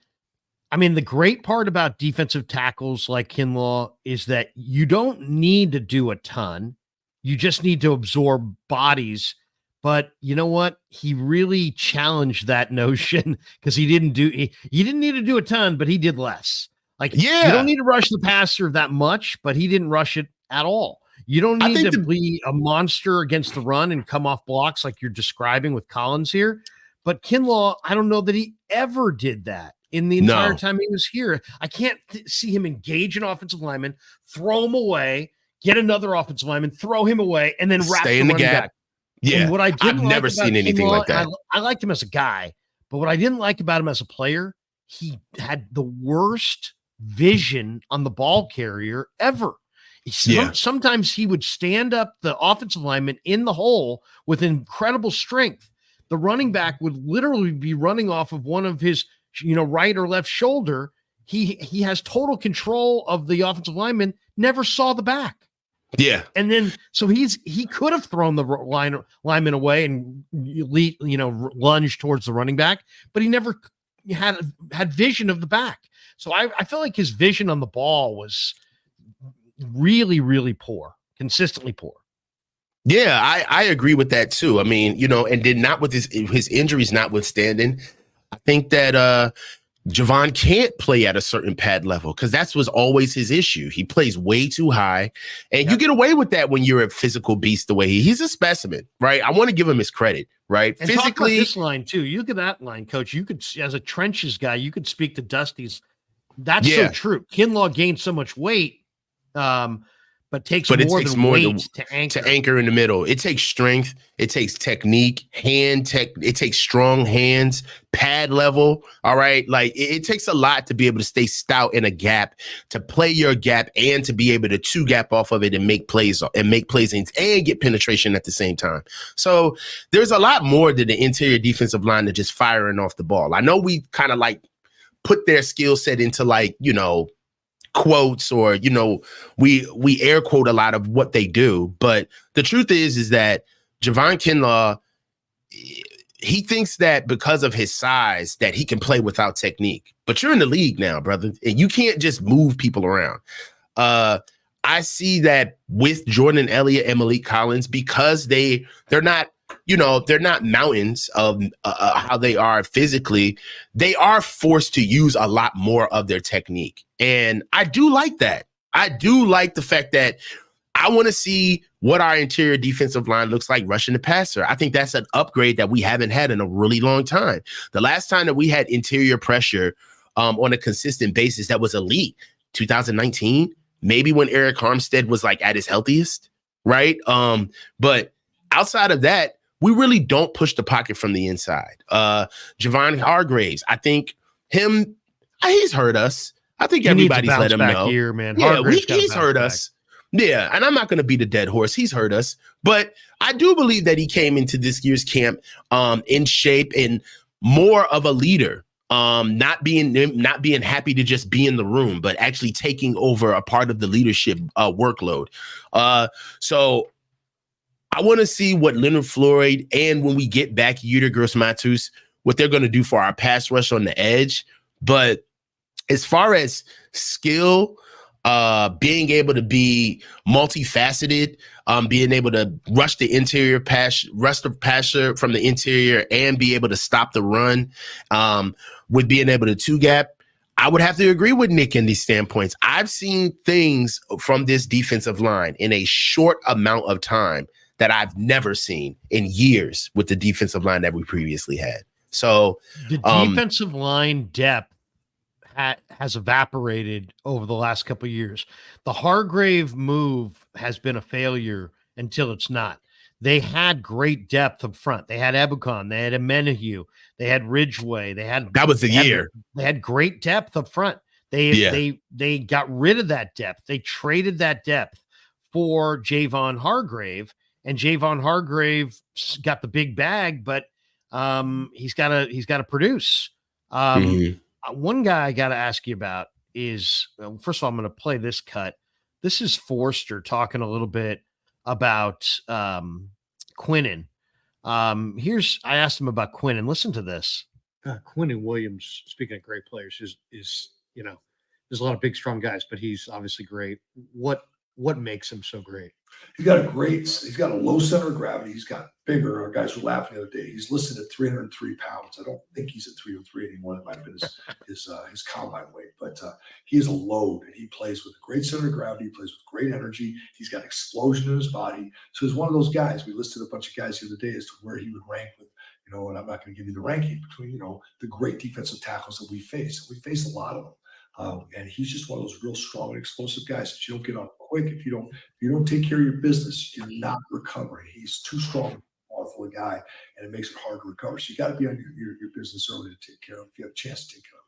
A: the great part about defensive tackles like Kinlaw is that you don't need to do a ton. You just need to absorb bodies. But you know what? He really challenged that notion because he didn't need to do a ton, but he did less. Like, you don't need to rush the passer that much, but he didn't rush it at all. You don't need to be a monster against the run and come off blocks like you're describing with Collins here. But Kinlaw, I don't know that he ever did that in the entire time he was here. I can't see him engage an offensive lineman, throw him away, get another offensive lineman, throw him away, and then
B: stay in the gap. Back. Yeah,
A: and what I've
B: never seen anything like that.
A: I liked him as a guy, but what I didn't like about him as a player, he had the worst vision on the ball carrier ever. Sometimes he would stand up the offensive lineman in the hole with incredible strength. The running back would literally be running off of one of his, right or left shoulder. He has total control of the offensive lineman, never saw the back.
B: Yeah.
A: And then, so he could have thrown the lineman away and lunged towards the running back, but he never had vision of the back. So I feel like his vision on the ball was really, really poor, consistently poor.
B: Yeah, I agree with that too. I mean, and then not with his injuries notwithstanding, I think that Javon can't play at a certain pad level because that was always his issue. He plays way too high, and you get away with that when you're a physical beast the way he's a specimen, right? I want to give him his credit, right?
A: And physically, talk about this line too. You look at that line, Coach. You could, as a trenches guy, you could speak to Dusty's. That's so true. Kinlaw gained so much weight, but takes more weight to anchor
B: in the middle. It takes strength. It takes technique, it takes strong hands, pad level. All right. Like it takes a lot to be able to stay stout in a gap, to play your gap, and to be able to two gap off of it and make plays and get penetration at the same time. So there's a lot more to the interior defensive line than just firing off the ball. I know we kind of like put their skill set into quotes, or we air quote a lot of what they do, but the truth is that Javon Kinlaw, he thinks that because of his size that he can play without technique. But you're in the league now, brother, and you can't just move people around. I see that with Jordan Elliott and Malik Collins, because they're not mountains of how they are physically. They are forced to use a lot more of their technique. And I do like that. I do like the fact that I want to see what our interior defensive line looks like rushing the passer. I think that's an upgrade that we haven't had in a really long time. The last time that we had interior pressure on a consistent basis that was elite, 2019, maybe when Eric Armstead was like at his healthiest, right? But outside of that, we really don't push the pocket from the inside. Javon Hargraves, I think he's hurt us. I think everybody's let him know.
A: Here, man.
B: Yeah, he's hurt us. Yeah, and I'm not going to beat a dead horse. He's hurt us. But I do believe that he came into this year's camp in shape and more of a leader, not being happy to just be in the room, but actually taking over a part of the leadership workload. So I want to see what Leonard Floyd, and when we get back Yetur Gross-Matos, what they're going to do for our pass rush on the edge. But as far as skill, being able to be multifaceted, being able to rush the passer from the interior and be able to stop the run, with being able to two gap, I would have to agree with Nick in these standpoints. I've seen things from this defensive line in a short amount of time that I've never seen in years with the defensive line that we previously had. So
A: the defensive line depth has evaporated over the last couple of years. The Hargrave move has been a failure until it's not. They had great depth up front. They had Ebukam, they had Emenahue, they had Ridgeway, they had great depth up front. They got rid of that depth. They traded that depth for Javon Hargrave, and Javon Hargrave got the big bag, but he's got to produce. One guy I got to ask you about is, first of all, I'm going to play this cut. This is Forster talking a little bit about Quinnen. I asked him about Quinnen. Listen to this.
C: Quinnen Williams, speaking of great players, is there's a lot of big, strong guys, but he's obviously great. What makes him so great?
D: He's got a low center of gravity. He's got bigger. Our guys were laughing the other day. He's listed at 303 pounds. I don't think he's at 303 anymore. That might have been his combine weight, but he is a load, and he plays with a great center of gravity. He plays with great energy. He's got explosion in his body. So he's one of those guys. We listed a bunch of guys the other day as to where he would rank with, and I'm not going to give you the ranking between, the great defensive tackles that we face. We face a lot of them. And he's just one of those real strong and explosive guys that you don't get on quick. If you don't take care of your business, you're not recovering. He's too strong, powerful a guy, and it makes it hard to recover. So you got to be on your business early to take care of if you have a chance to take care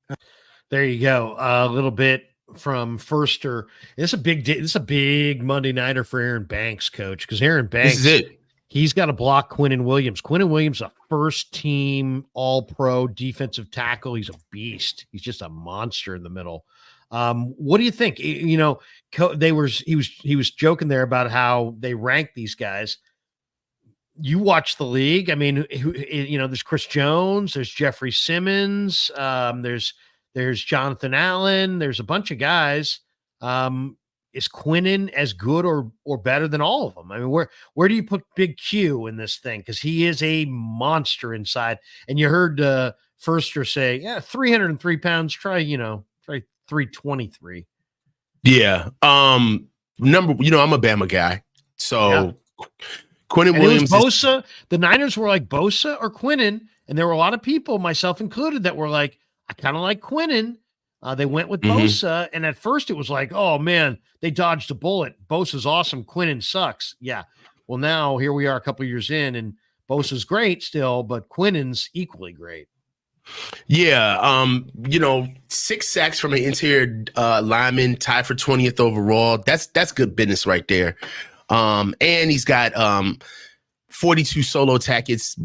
D: of it.
A: There you go. A little bit from Firster. This is a big Monday nighter for Aaron Banks, coach, because Aaron Banks,
B: This is it.
A: he's got to block Quinnen Williams. Quinnen Williams, a first-team All-Pro defensive tackle. He's a beast. He's just a monster in the middle. What do you think? You know, he was joking there about how they rank these guys. You watch the league. I mean, there's Chris Jones, there's Jeffrey Simmons, there's Jonathan Allen, there's a bunch of guys. Is Quinnen as good or better than all of them? I mean, where do you put Big Q in this thing? Because he is a monster inside. And you heard Firster say, yeah, 303 pounds. Try 323.
B: Yeah. I'm a Bama guy. So Quinnen Williams.
A: Bosa. The Niners were like Bosa or Quinnen. And there were a lot of people, myself included, that were like, I kind of like Quinnen. They went with Bosa. And at first it was like, oh man, they dodged a bullet. Bosa's awesome. Quinnen sucks. Yeah. Well, now here we are a couple of years in, and Bosa's great still, but Quinnen's equally great.
B: Yeah. 6 sacks from an interior lineman, tied for 20th overall. That's good business right there. And he's got 42 solo tackles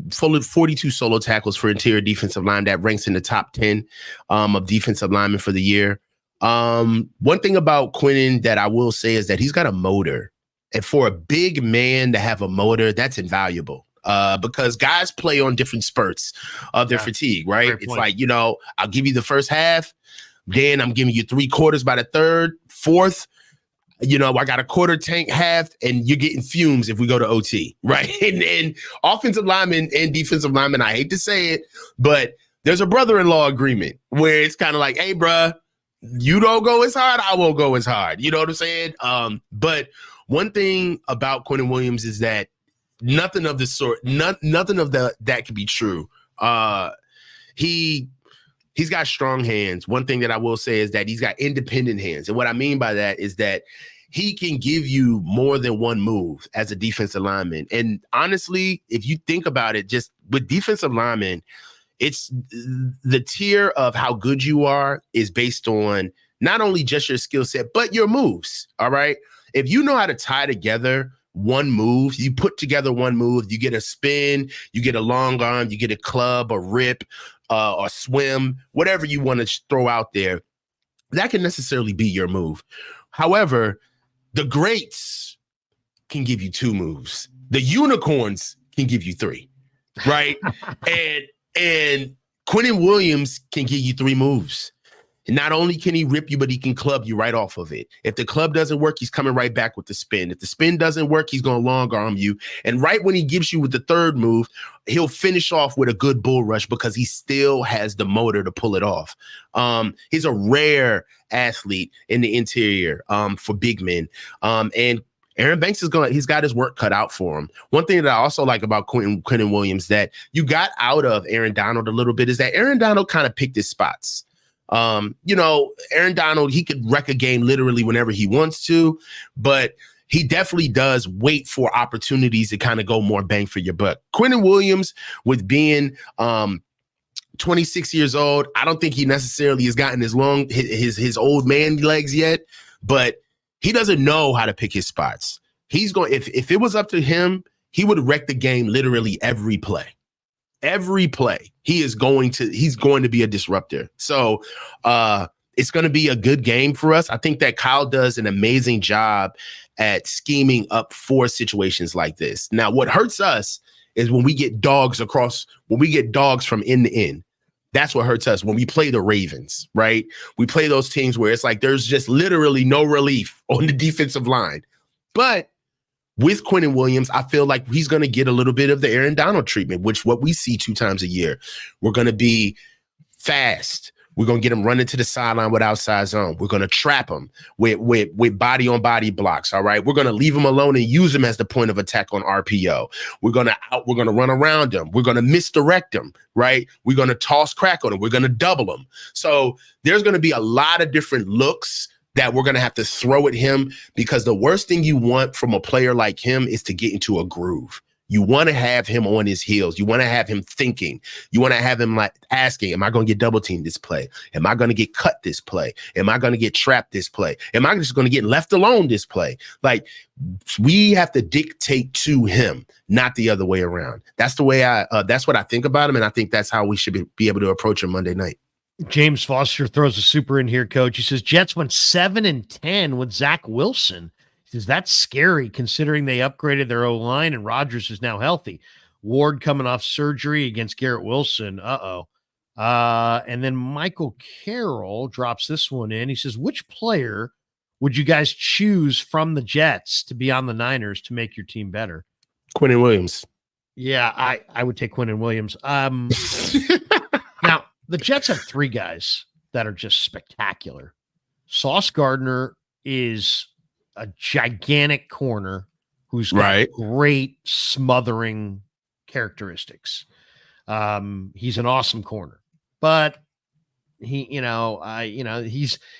B: for interior defensive line. That ranks in the top 10 of defensive linemen for the year. One thing about Quinnen that I will say is that he's got a motor. And for a big man to have a motor, that's invaluable. Because guys play on different spurts of their fatigue, right? It's like, I'll give you the first half, then I'm giving you 3/4 by the third, fourth. I got a quarter tank half, and you're getting fumes if we go to OT, right? And offensive linemen and defensive linemen, I hate to say it, but there's a brother-in-law agreement where it's kind of like, hey, bruh, you don't go as hard, I won't go as hard. You know what I'm saying? But one thing about Quinnen Williams is that nothing of that can be true. He's got strong hands. One thing that I will say is that he's got independent hands. And what I mean by that is that he can give you more than one move as a defensive lineman. And honestly, if you think about it, just with defensive linemen, it's the tier of how good you are is based on not only just your skill set, but your moves. All right. If you know how to tie together one move, you put together one move, you get a spin, you get a long arm, you get a club, a rip, or swim, whatever you want to throw out there, that can necessarily be your move. However, the greats can give you 2 moves. The unicorns can give you 3, right? and Quinnen Williams can give you 3 moves. And not only can he rip you, but he can club you right off of it. If the club doesn't work, he's coming right back with the spin. If the spin doesn't work, he's going to long arm you. And right when he gives you with the 3rd move, he'll finish off with a good bull rush because he still has the motor to pull it off. He's a rare athlete in the interior for big men. And Aaron Banks he's got his work cut out for him. One thing that I also like about Quinnen Williams that you got out of Aaron Donald a little bit is that Aaron Donald kind of picked his spots. Aaron Donald, he could wreck a game literally whenever he wants to, but he definitely does wait for opportunities to kind of go more bang for your buck. Quinnen Williams, with being 26 years old, I don't think he necessarily has gotten his old man legs yet, but he doesn't know how to pick his spots. He's going, if it was up to him, he would wreck the game literally every play. Every play, he's going to be a disruptor. So it's going to be a good game for us. I think that Kyle does an amazing job at scheming up for situations like this. Now, what hurts us is when we get dogs from end to end. That's what hurts us when we play the Ravens, right? We play those teams where it's like there's just literally no relief on the defensive line. But with Quinnen Williams, I feel like he's going to get a little bit of the Aaron Donald treatment, which what we see 2 times a year. We're going to be fast. We're going to get him running to the sideline with outside zone. We're going to trap him with body-on-body blocks, all right? We're going to leave him alone and use him as the point of attack on RPO. We're going to run around him. We're going to misdirect him, right? We're going to toss crack on him. We're going to double him. So there's going to be a lot of different looks that we're going to have to throw at him, because the worst thing you want from a player like him is to get into a groove. You want to have him on his heels. You want to have him thinking. You want to have him like asking, am I going to get double teamed this play? Am I going to get cut this play? Am I going to get trapped this play? Am I just going to get left alone this play? Like, we have to dictate to him, not the other way around. That's the way that's what I think about him. And I think that's how we should be able to approach him Monday night.
A: James Foster throws a super in here, coach. He says, Jets went 7-10 with Zach Wilson. He says, that's scary considering they upgraded their O-line and Rodgers is now healthy. Ward coming off surgery against Garrett Wilson. And then Michael Carroll drops this one in. He says, which player would you guys choose from the Jets to be on the Niners to make your team better?
B: Quinnen Williams.
A: Yeah, I would take Quinnen Williams. Now, the Jets have 3 guys that are just spectacular. Sauce Gardner is a gigantic corner who's got great smothering characteristics. He's an awesome corner, but and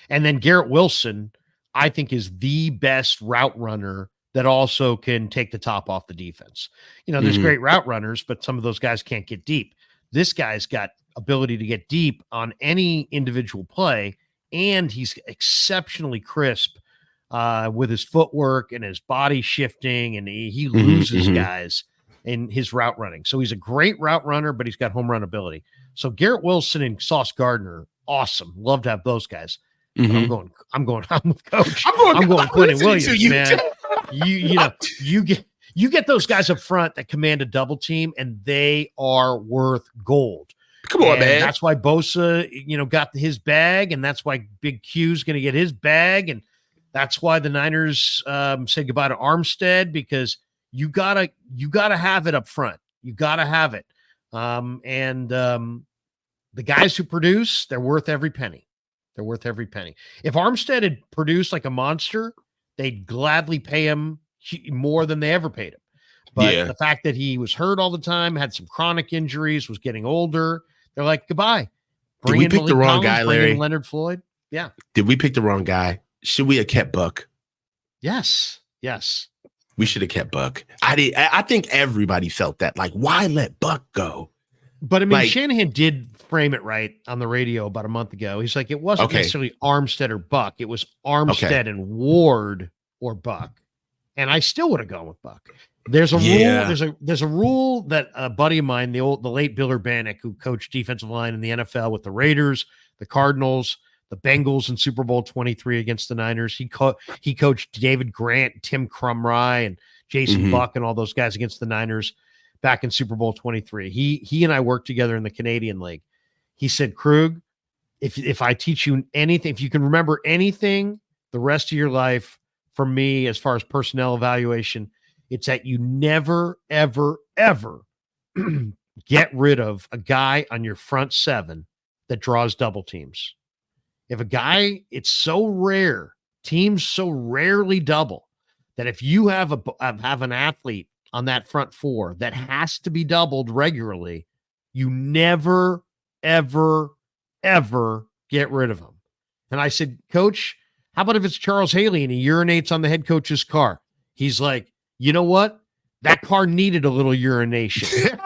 A: then Garrett Wilson, I think, is the best route runner that also can take the top off the defense. There's great route runners, but some of those guys can't get deep. This guy's got ability to get deep on any individual play, and he's exceptionally crisp with his footwork and his body shifting, and he loses guys in his route running. So he's a great route runner, but he's got home run ability. So Garrett Wilson and Sauce Gardner, awesome. Love to have those guys. I'm with Coach. I'm going Quinnen Williams, man. You get those guys up front that command a double team, and they are worth gold.
B: Come on, man.
A: That's why Bosa, got his bag, and that's why Big Q's going to get his bag, and that's why the Niners said goodbye to Armstead, because you gotta have it up front. You gotta have it, and the guys who produce, they're worth every penny. They're worth every penny. If Armstead had produced like a monster, they'd gladly pay him more than they ever paid him. But the fact that he was hurt all the time, had some chronic injuries, was getting older, they're like, goodbye.
B: Did we pick the wrong guy, Larry?
A: Leonard Floyd. Yeah.
B: Did we pick the wrong guy? Should we have kept Buck?
A: Yes.
B: We should have kept Buck. I think everybody felt that. Like, why let Buck go?
A: But I mean, Shanahan did frame it right on the radio about a month ago. He's like, it wasn't necessarily Armstead or Buck. It was Armstead and Ward or Buck. And I still would have gone with Buck. There's a rule. There's a rule that a buddy of mine, the late Bill Urbanek, who coached defensive line in the NFL with the Raiders, the Cardinals, the Bengals in Super Bowl 23 against the Niners. He coached David Grant, Tim Crumry, and Jason Buck and all those guys against the Niners back in Super Bowl 23. He and I worked together in the Canadian League. He said, Krug, if I teach you anything, if you can remember anything the rest of your life from me as far as personnel evaluation, it's that you never, ever, ever get rid of a guy on your front 7 that draws double teams. If a guy, it's so rare, teams so rarely double, that if you have an athlete on that front 4 that has to be doubled regularly, you never, ever, ever get rid of him. And I said, Coach, how about if it's Charles Haley and he urinates on the head coach's car? He's like, you know what? That car needed a little urination.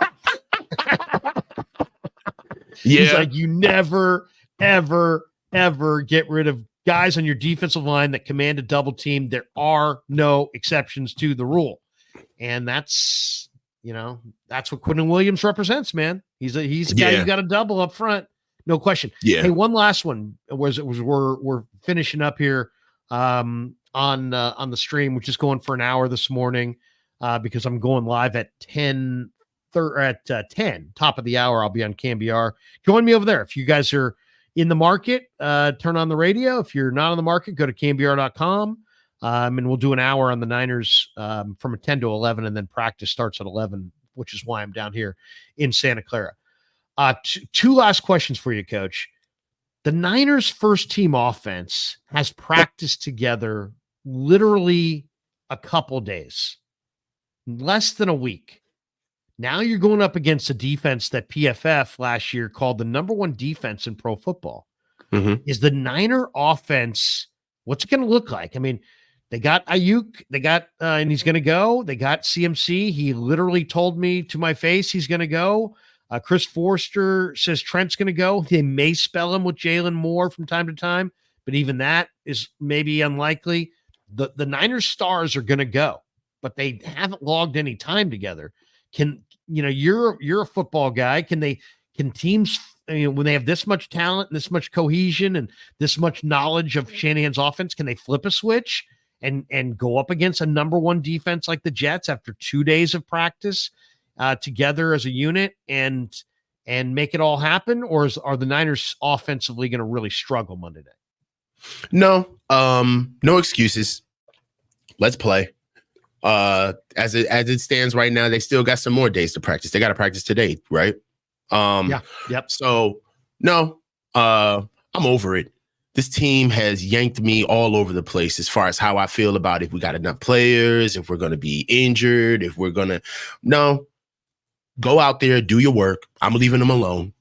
A: He's like, you never, ever, ever get rid of guys on your defensive line that command a double team. There are no exceptions to the rule. And that's what Quinnen Williams represents, man. He's a guy you got to double up front. No question. Yeah. Hey, one last one we're finishing up here on the stream, which is going for an hour this morning because I'm going live at 10, top of the hour. I'll be on CamBR. Join me over there. If you guys are in the market, turn on the radio. If you're not on the market, go to CamBR.com. And we'll do an hour on the Niners from 10 to 11, and then practice starts at 11, which is why I'm down here in Santa Clara. Two last questions for you, Coach. The Niners' first team offense has practiced together literally a couple days, less than a week. Now you're going up against a defense that PFF last year called the number 1 defense in pro football. Is the Niner offense, what's it going to look like? I mean, They got Ayuk. They got, and he's going to go. They got CMC. He literally told me to my face he's going to go. Chris Forster says Trent's going to go. They may spell him with Jalen Moore from time to time, but even that is maybe unlikely. The Niners stars are going to go, but they haven't logged any time together. You're a football guy. Can teams, when they have this much talent and this much cohesion and this much knowledge of Shanahan's offense, can they flip a switch and go up against a number one defense like the Jets after 2 days of practice together as a unit and make it all happen? Or are the Niners offensively going to really struggle Monday night?
B: No, no excuses. Let's play. As it stands right now, they still got some more days to practice. They got to practice today, right?
A: Yep.
B: So no, I'm over it. This team has yanked me all over the place as far as how I feel about if we got enough players, if we're going to be injured, if we're going to. No, go out there, do your work. I'm leaving them alone.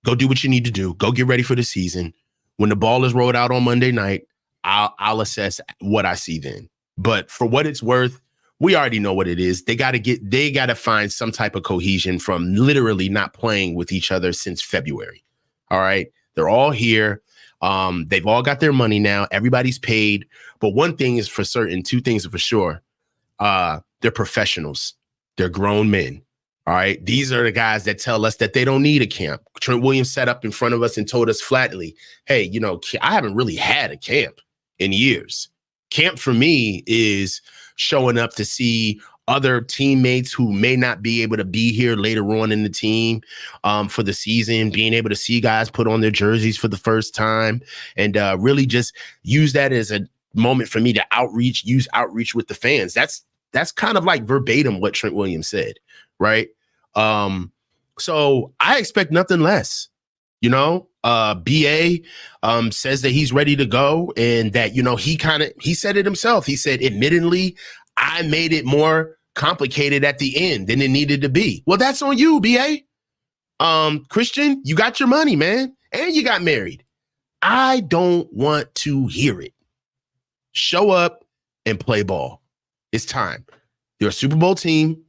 B: Go do what you need to do. Go get ready for the season. When the ball is rolled out on Monday night, I'll assess what I see then. But for what it's worth, we already know what it is. They got to find some type of cohesion from literally not playing with each other since February. All right. They're all here. They've all got their money now. Everybody's paid. But one thing is for certain, two things are for sure. They're professionals. They're grown men. All right. These are the guys that tell us that they don't need a camp. Trent Williams sat up in front of us and told us flatly, hey, I haven't really had a camp in years. Camp for me is showing up to see other teammates who may not be able to be here later on in the team for the season, being able to see guys put on their jerseys for the first time and really just use that as a moment for me to use outreach with the fans. That's kind of like verbatim what Trent Williams said, right? So I expect nothing less. BA says that he's ready to go and that, he said it himself. He said, admittedly, I made it more complicated at the end than it needed to be. Well, that's on you, BA. Christian, you got your money, man, and you got married. I don't want to hear it. Show up and play ball. It's time. You're a Super Bowl team.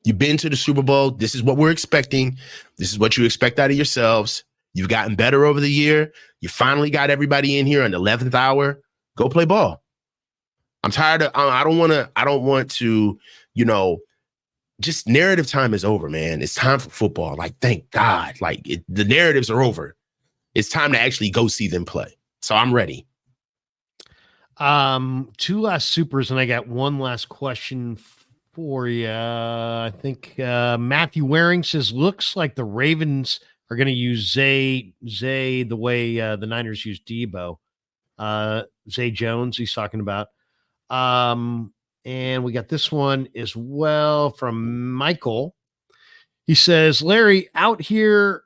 B: You've been to the Super Bowl. This is what we're expecting. This is what you expect out of yourselves. You've gotten better over the year. You finally got everybody in here on the 11th hour. Go play ball. I'm tired of, I don't want to, just narrative time is over, man. It's time for football. Like, thank God. Like the narratives are over. It's time to actually go see them play. So I'm ready.
A: Two last supers, and I got one last question for you. I think Matthew Waring says, looks like the Ravens are going to use Zay the way the Niners use Debo. Zay Jones, he's talking about. And we got this one as well from Michael. He says, Larry, out here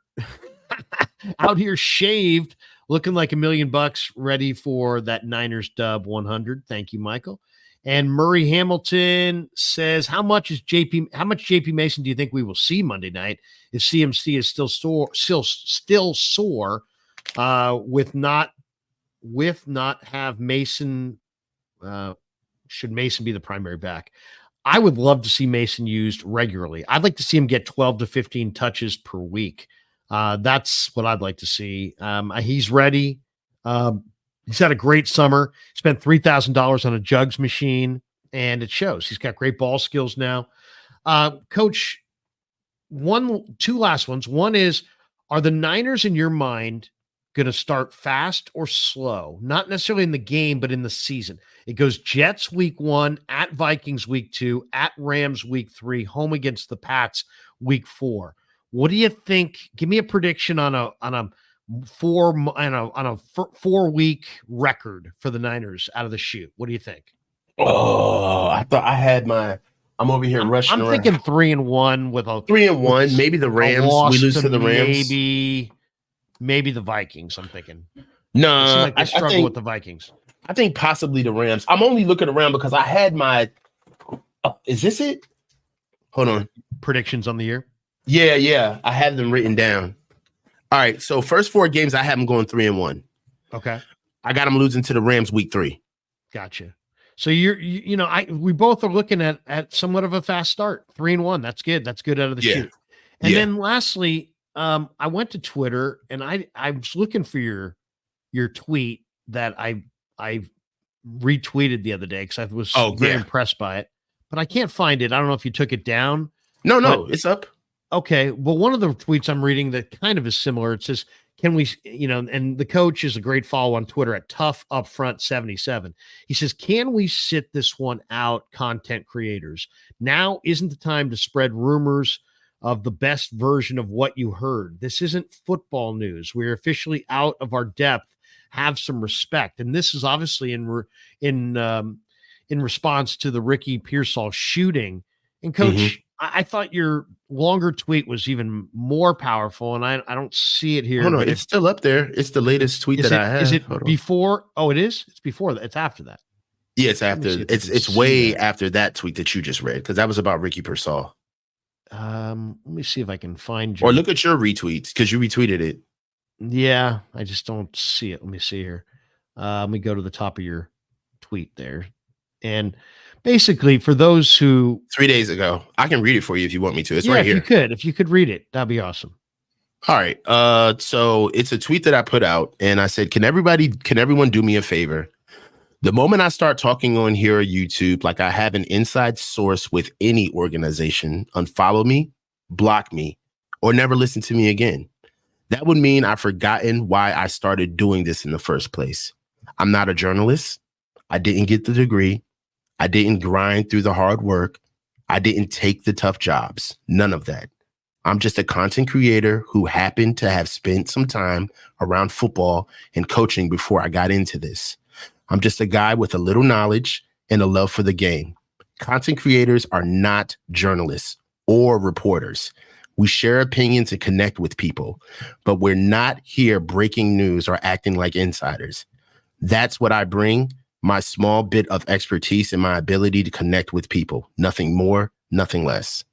A: shaved, looking like $1 million, ready for that Niners dub 100. Thank you, Michael. And Murray Hamilton says, how much JP Mason do you think we will see Monday night if CMC is still sore with not have Mason? Should Mason be the primary back? I would love to see Mason used regularly. I'd like to see him get 12 to 15 touches per week. That's what I'd like to see. He's ready. He's had a great summer. Spent $3,000 on a jugs machine, and it shows. He's got great ball skills now. Coach, two last ones. One is, are the Niners in your mind going to start fast or slow? Not necessarily in the game, but in the season. It goes Jets week 1, at Vikings week 2, at Rams week 3, home against the Pats week 4. What do you think? Give me a prediction on a 4-week record for the Niners out of the chute. What do you think?
B: Oh, I thought I had I'm over here rushing
A: I'm
B: around.
A: thinking 3-1 with a
B: 3-1. Maybe the Rams. We lose to the Rams.
A: Maybe the Vikings. I'm thinking.
B: No,
A: it seems like they struggle with the Vikings.
B: I think possibly the Rams. I'm only looking around because I had my. Is this it? Hold on.
A: Predictions on the year.
B: Yeah. I have them written down. All right. So first 4 games, I have them going 3-1.
A: Okay.
B: I got them losing to the Rams week 3.
A: Gotcha. So we both are looking at somewhat of a fast start. 3-1. That's good. That's good out of the
B: Yeah.
A: chute. And then lastly, I went to Twitter and I was looking for your tweet that I retweeted the other day because I was very impressed by it, but I can't find it. I don't know if you took it down.
B: No, it's up.
A: Okay. Well, one of the tweets I'm reading that kind of is similar. It says, can we, and the coach is a great follow on Twitter at Tough Upfront 77. He says, can we sit this one out, content creators? Now isn't the time to spread rumors of the best version of what you heard. This isn't football news. We're officially out of our depth. Have some respect. And this is obviously in response to the Ricky Pearsall shooting. And Coach, I thought your longer tweet was even more powerful, and I don't see it here.
B: Oh, no, it's still up there. It's the latest tweet that I have.
A: Is it before? Oh, it is? It's before that. It's after that.
B: Yeah, it's after. It's way after that tweet that you just read, because that was about Ricky Pearsall.
A: Let me see if I can find you.
B: Or look at your retweets, because you retweeted it.
A: Yeah, I just don't see it. Let me see here. Let me go to the top of your tweet there. And basically, for those who
B: 3 days ago, I can read it for you if you want me to. It's right here.
A: If you could read it, that'd be awesome.
B: All right. So it's a tweet that I put out, and I said, can everyone do me a favor? The moment I start talking on here or YouTube, like I have an inside source with any organization, unfollow me, block me, or never listen to me again. That would mean I've forgotten why I started doing this in the first place. I'm not a journalist. I didn't get the degree. I didn't grind through the hard work. I didn't take the tough jobs. None of that. I'm just a content creator who happened to have spent some time around football and coaching before I got into this. I'm just a guy with a little knowledge and a love for the game. Content creators are not journalists or reporters. We share opinions and connect with people, but we're not here breaking news or acting like insiders. That's what I bring, my small bit of expertise and my ability to connect with people. Nothing more, nothing less.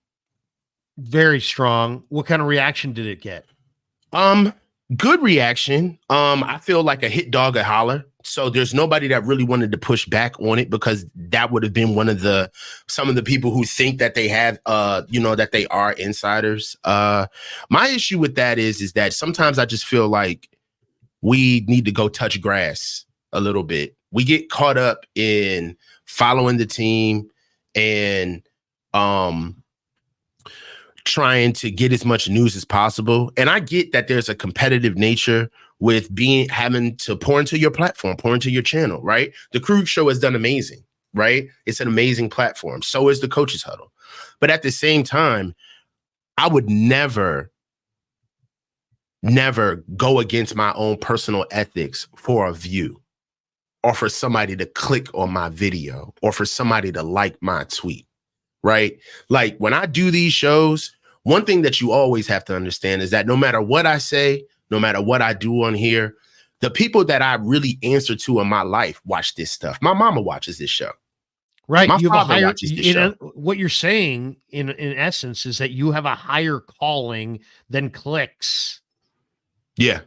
A: Very strong. What kind of reaction did it get?
B: Good reaction. I feel like a hit dog a holler. So there's nobody that really wanted to push back on it, because that would have been some of the people who think that they have, that they are insiders. My issue with that is that sometimes I just feel like we need to go touch grass a little bit. We get caught up in following the team and, trying to get as much news as possible. And I get that there's a competitive nature with having to pour into your platform, pour into your channel, right? The Krueger Show has done amazing, right? It's an amazing platform. So is the Coaches Huddle. But at the same time, I would never go against my own personal ethics for a view, or for somebody to click on my video, or for somebody to like my tweet. Right? Like when I do these shows, one thing that you always have to understand is that no matter what I say, no matter what I do on here, the people that I really answer to in my life watch this stuff. My mama watches this show.
A: Right.
B: My father watches this show.
A: What you're saying in essence is that you have a higher calling than clicks.
B: Yeah.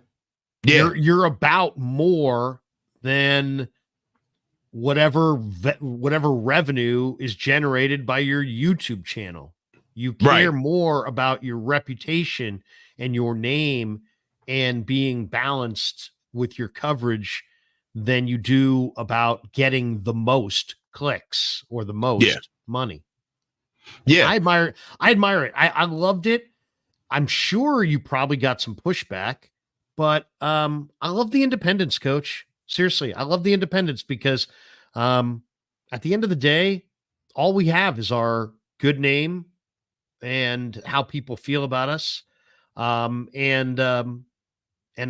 B: Yeah.
A: You're about more than whatever revenue is generated by your YouTube channel. You care more about your reputation and your name and being balanced with your coverage than you do about getting the most clicks or the most money.
B: Yeah.
A: I admire it. I loved it. I'm sure you probably got some pushback, but I love the independence, Coach. Seriously, I love the independence because at the end of the day, all we have is our good name and how people feel about us. And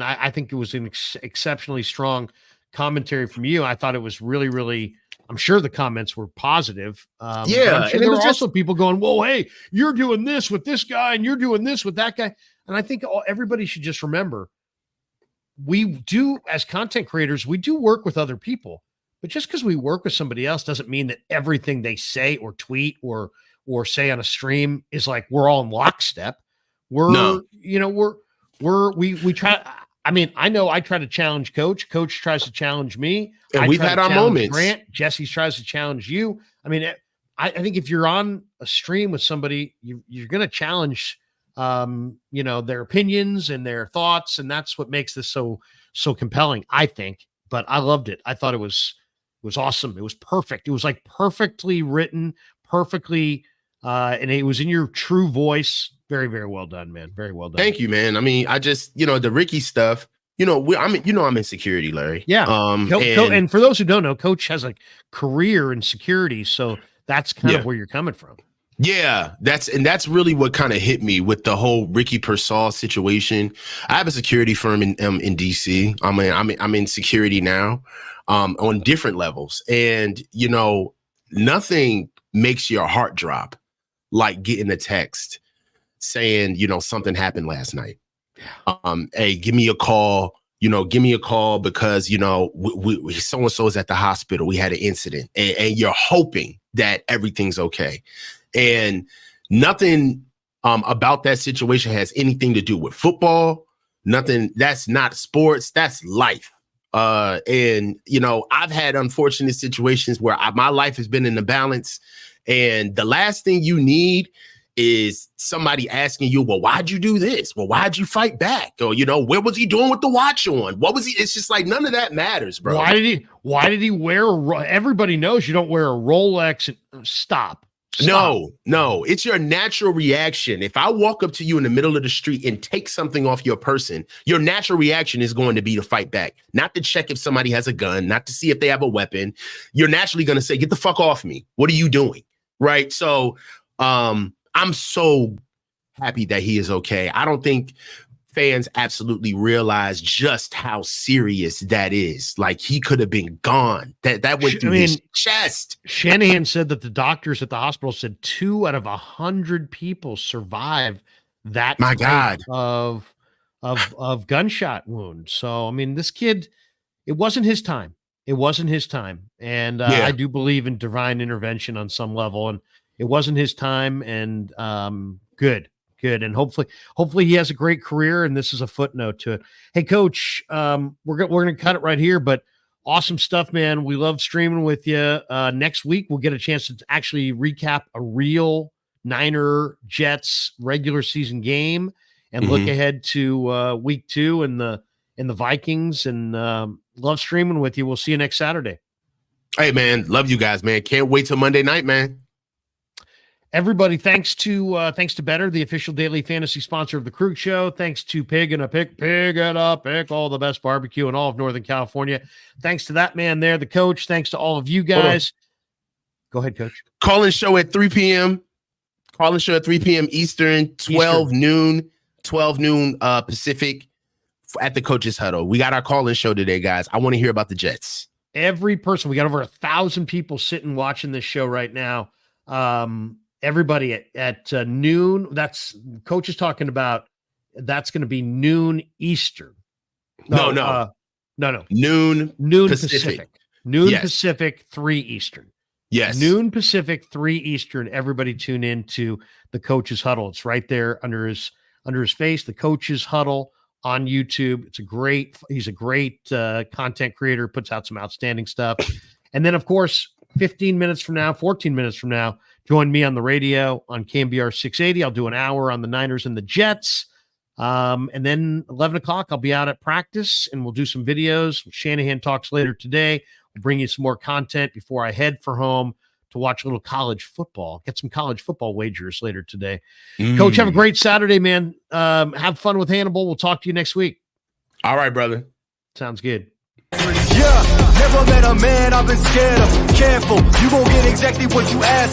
A: I think it was an exceptionally strong commentary from you. I thought it was really, really, I'm sure the comments were positive. I'm sure there were also people going, whoa, hey, you're doing this with this guy and you're doing this with that guy. And I think everybody should just remember, we do, as content creators, we do work with other people, but just because we work with somebody else doesn't mean that everything they say or tweet or say on a stream is like we're all in lockstep. We try. I mean, I know I try to challenge Coach. Coach tries to challenge me.
B: And we've had our moments.
A: Grant, Jesse tries to challenge you. I mean, I think if you're on a stream with somebody, you're going to challenge, their opinions and their thoughts, and that's what makes this so compelling, I think. But I loved it. I thought it was awesome. It was perfect. It was like perfectly written, perfectly, and it was in your true voice. Very, very well done, man. Very well done.
B: Thank you, man. I mean, I just, the Ricky stuff, I'm in security, Larry.
A: Yeah. And for those who don't know, Coach has a career in security. So that's kind of where you're coming from.
B: Yeah, that's really what kind of hit me with the whole Ricky Pearsall situation. I have a security firm in DC. I'm in security now, on different levels, and nothing makes your heart drop like getting a text saying something happened last night. Hey, give me a call. Because we so and so is at the hospital. We had an incident, and you're hoping that everything's okay. And nothing about that situation has anything to do with football. Nothing. That's not sports. That's life. And I've had unfortunate situations where my life has been in the balance. And the last thing you need is somebody asking you, well, why'd you do this? Well, why'd you fight back? Or, where was he doing with the watch on? What was he? It's just like, none of that matters, bro.
A: Why did he wear everybody knows you don't wear a Rolex. Stop.
B: No, it's your natural reaction. If I walk up to you in the middle of the street and take something off your person, your natural reaction is going to be to fight back, not to check if somebody has a gun, not to see if they have a weapon. You're naturally going to say, get the fuck off me. What are you doing? Right. So, I'm so happy that he is okay. I don't think fans absolutely realize just how serious that is. Like, he could have been gone. That went through his chest.
A: Shanahan said that the doctors at the hospital said 2 out of 100 people survive that type of gunshot wound. So, I mean, this kid, it wasn't his time. It wasn't his time. And I do believe in divine intervention on some level. And it wasn't his time, and good. And hopefully he has a great career, and this is a footnote to it. Hey, Coach, we're going to cut it right here, but awesome stuff, man. We love streaming with you. Next week, we'll get a chance to actually recap a real Niner Jets regular season game and look ahead to week 2 and the Vikings, and love streaming with you. We'll see you next Saturday.
B: Hey, man, love you guys, man. Can't wait till Monday night, man.
A: Everybody, thanks to Better, the official daily fantasy sponsor of the Krueger Show. Thanks to Pig and a Pick, all the best barbecue in all of Northern California. Thanks to that man there, the coach. Thanks to all of you guys. Go ahead, Coach.
B: Call-in show at 3 p.m. Call-in show at 3 p.m. Eastern, 12 noon Pacific at the Coach's Huddle. We got our call-in show today, guys. I want to hear about the Jets.
A: Every person, we got over 1,000 people sitting watching this show right now. Everybody at noon, that's Coach is talking about, that's going to be noon Eastern.
B: No. Noon
A: Pacific. Noon Pacific, 3 Eastern.
B: Yes.
A: Noon Pacific, 3 Eastern. Everybody tune in to the Coach's Huddle. It's right there under his face, the Coach's Huddle on YouTube. He's a great content creator, puts out some outstanding stuff. And then, of course, 14 minutes from now, join me on the radio on KMBR 680. I'll do an hour on the Niners and the Jets. And then 11 o'clock, I'll be out at practice, and we'll do some videos. Shanahan talks later today. We'll bring you some more content before I head for home to watch a little college football. Get some college football wagers later today. Coach, have a great Saturday, man. Have fun with Hannibal. We'll talk to you next week.
B: All right, brother.
A: Sounds good.
E: Yeah, never met a man I've been scared of. Careful, you gon' get exactly what you ask.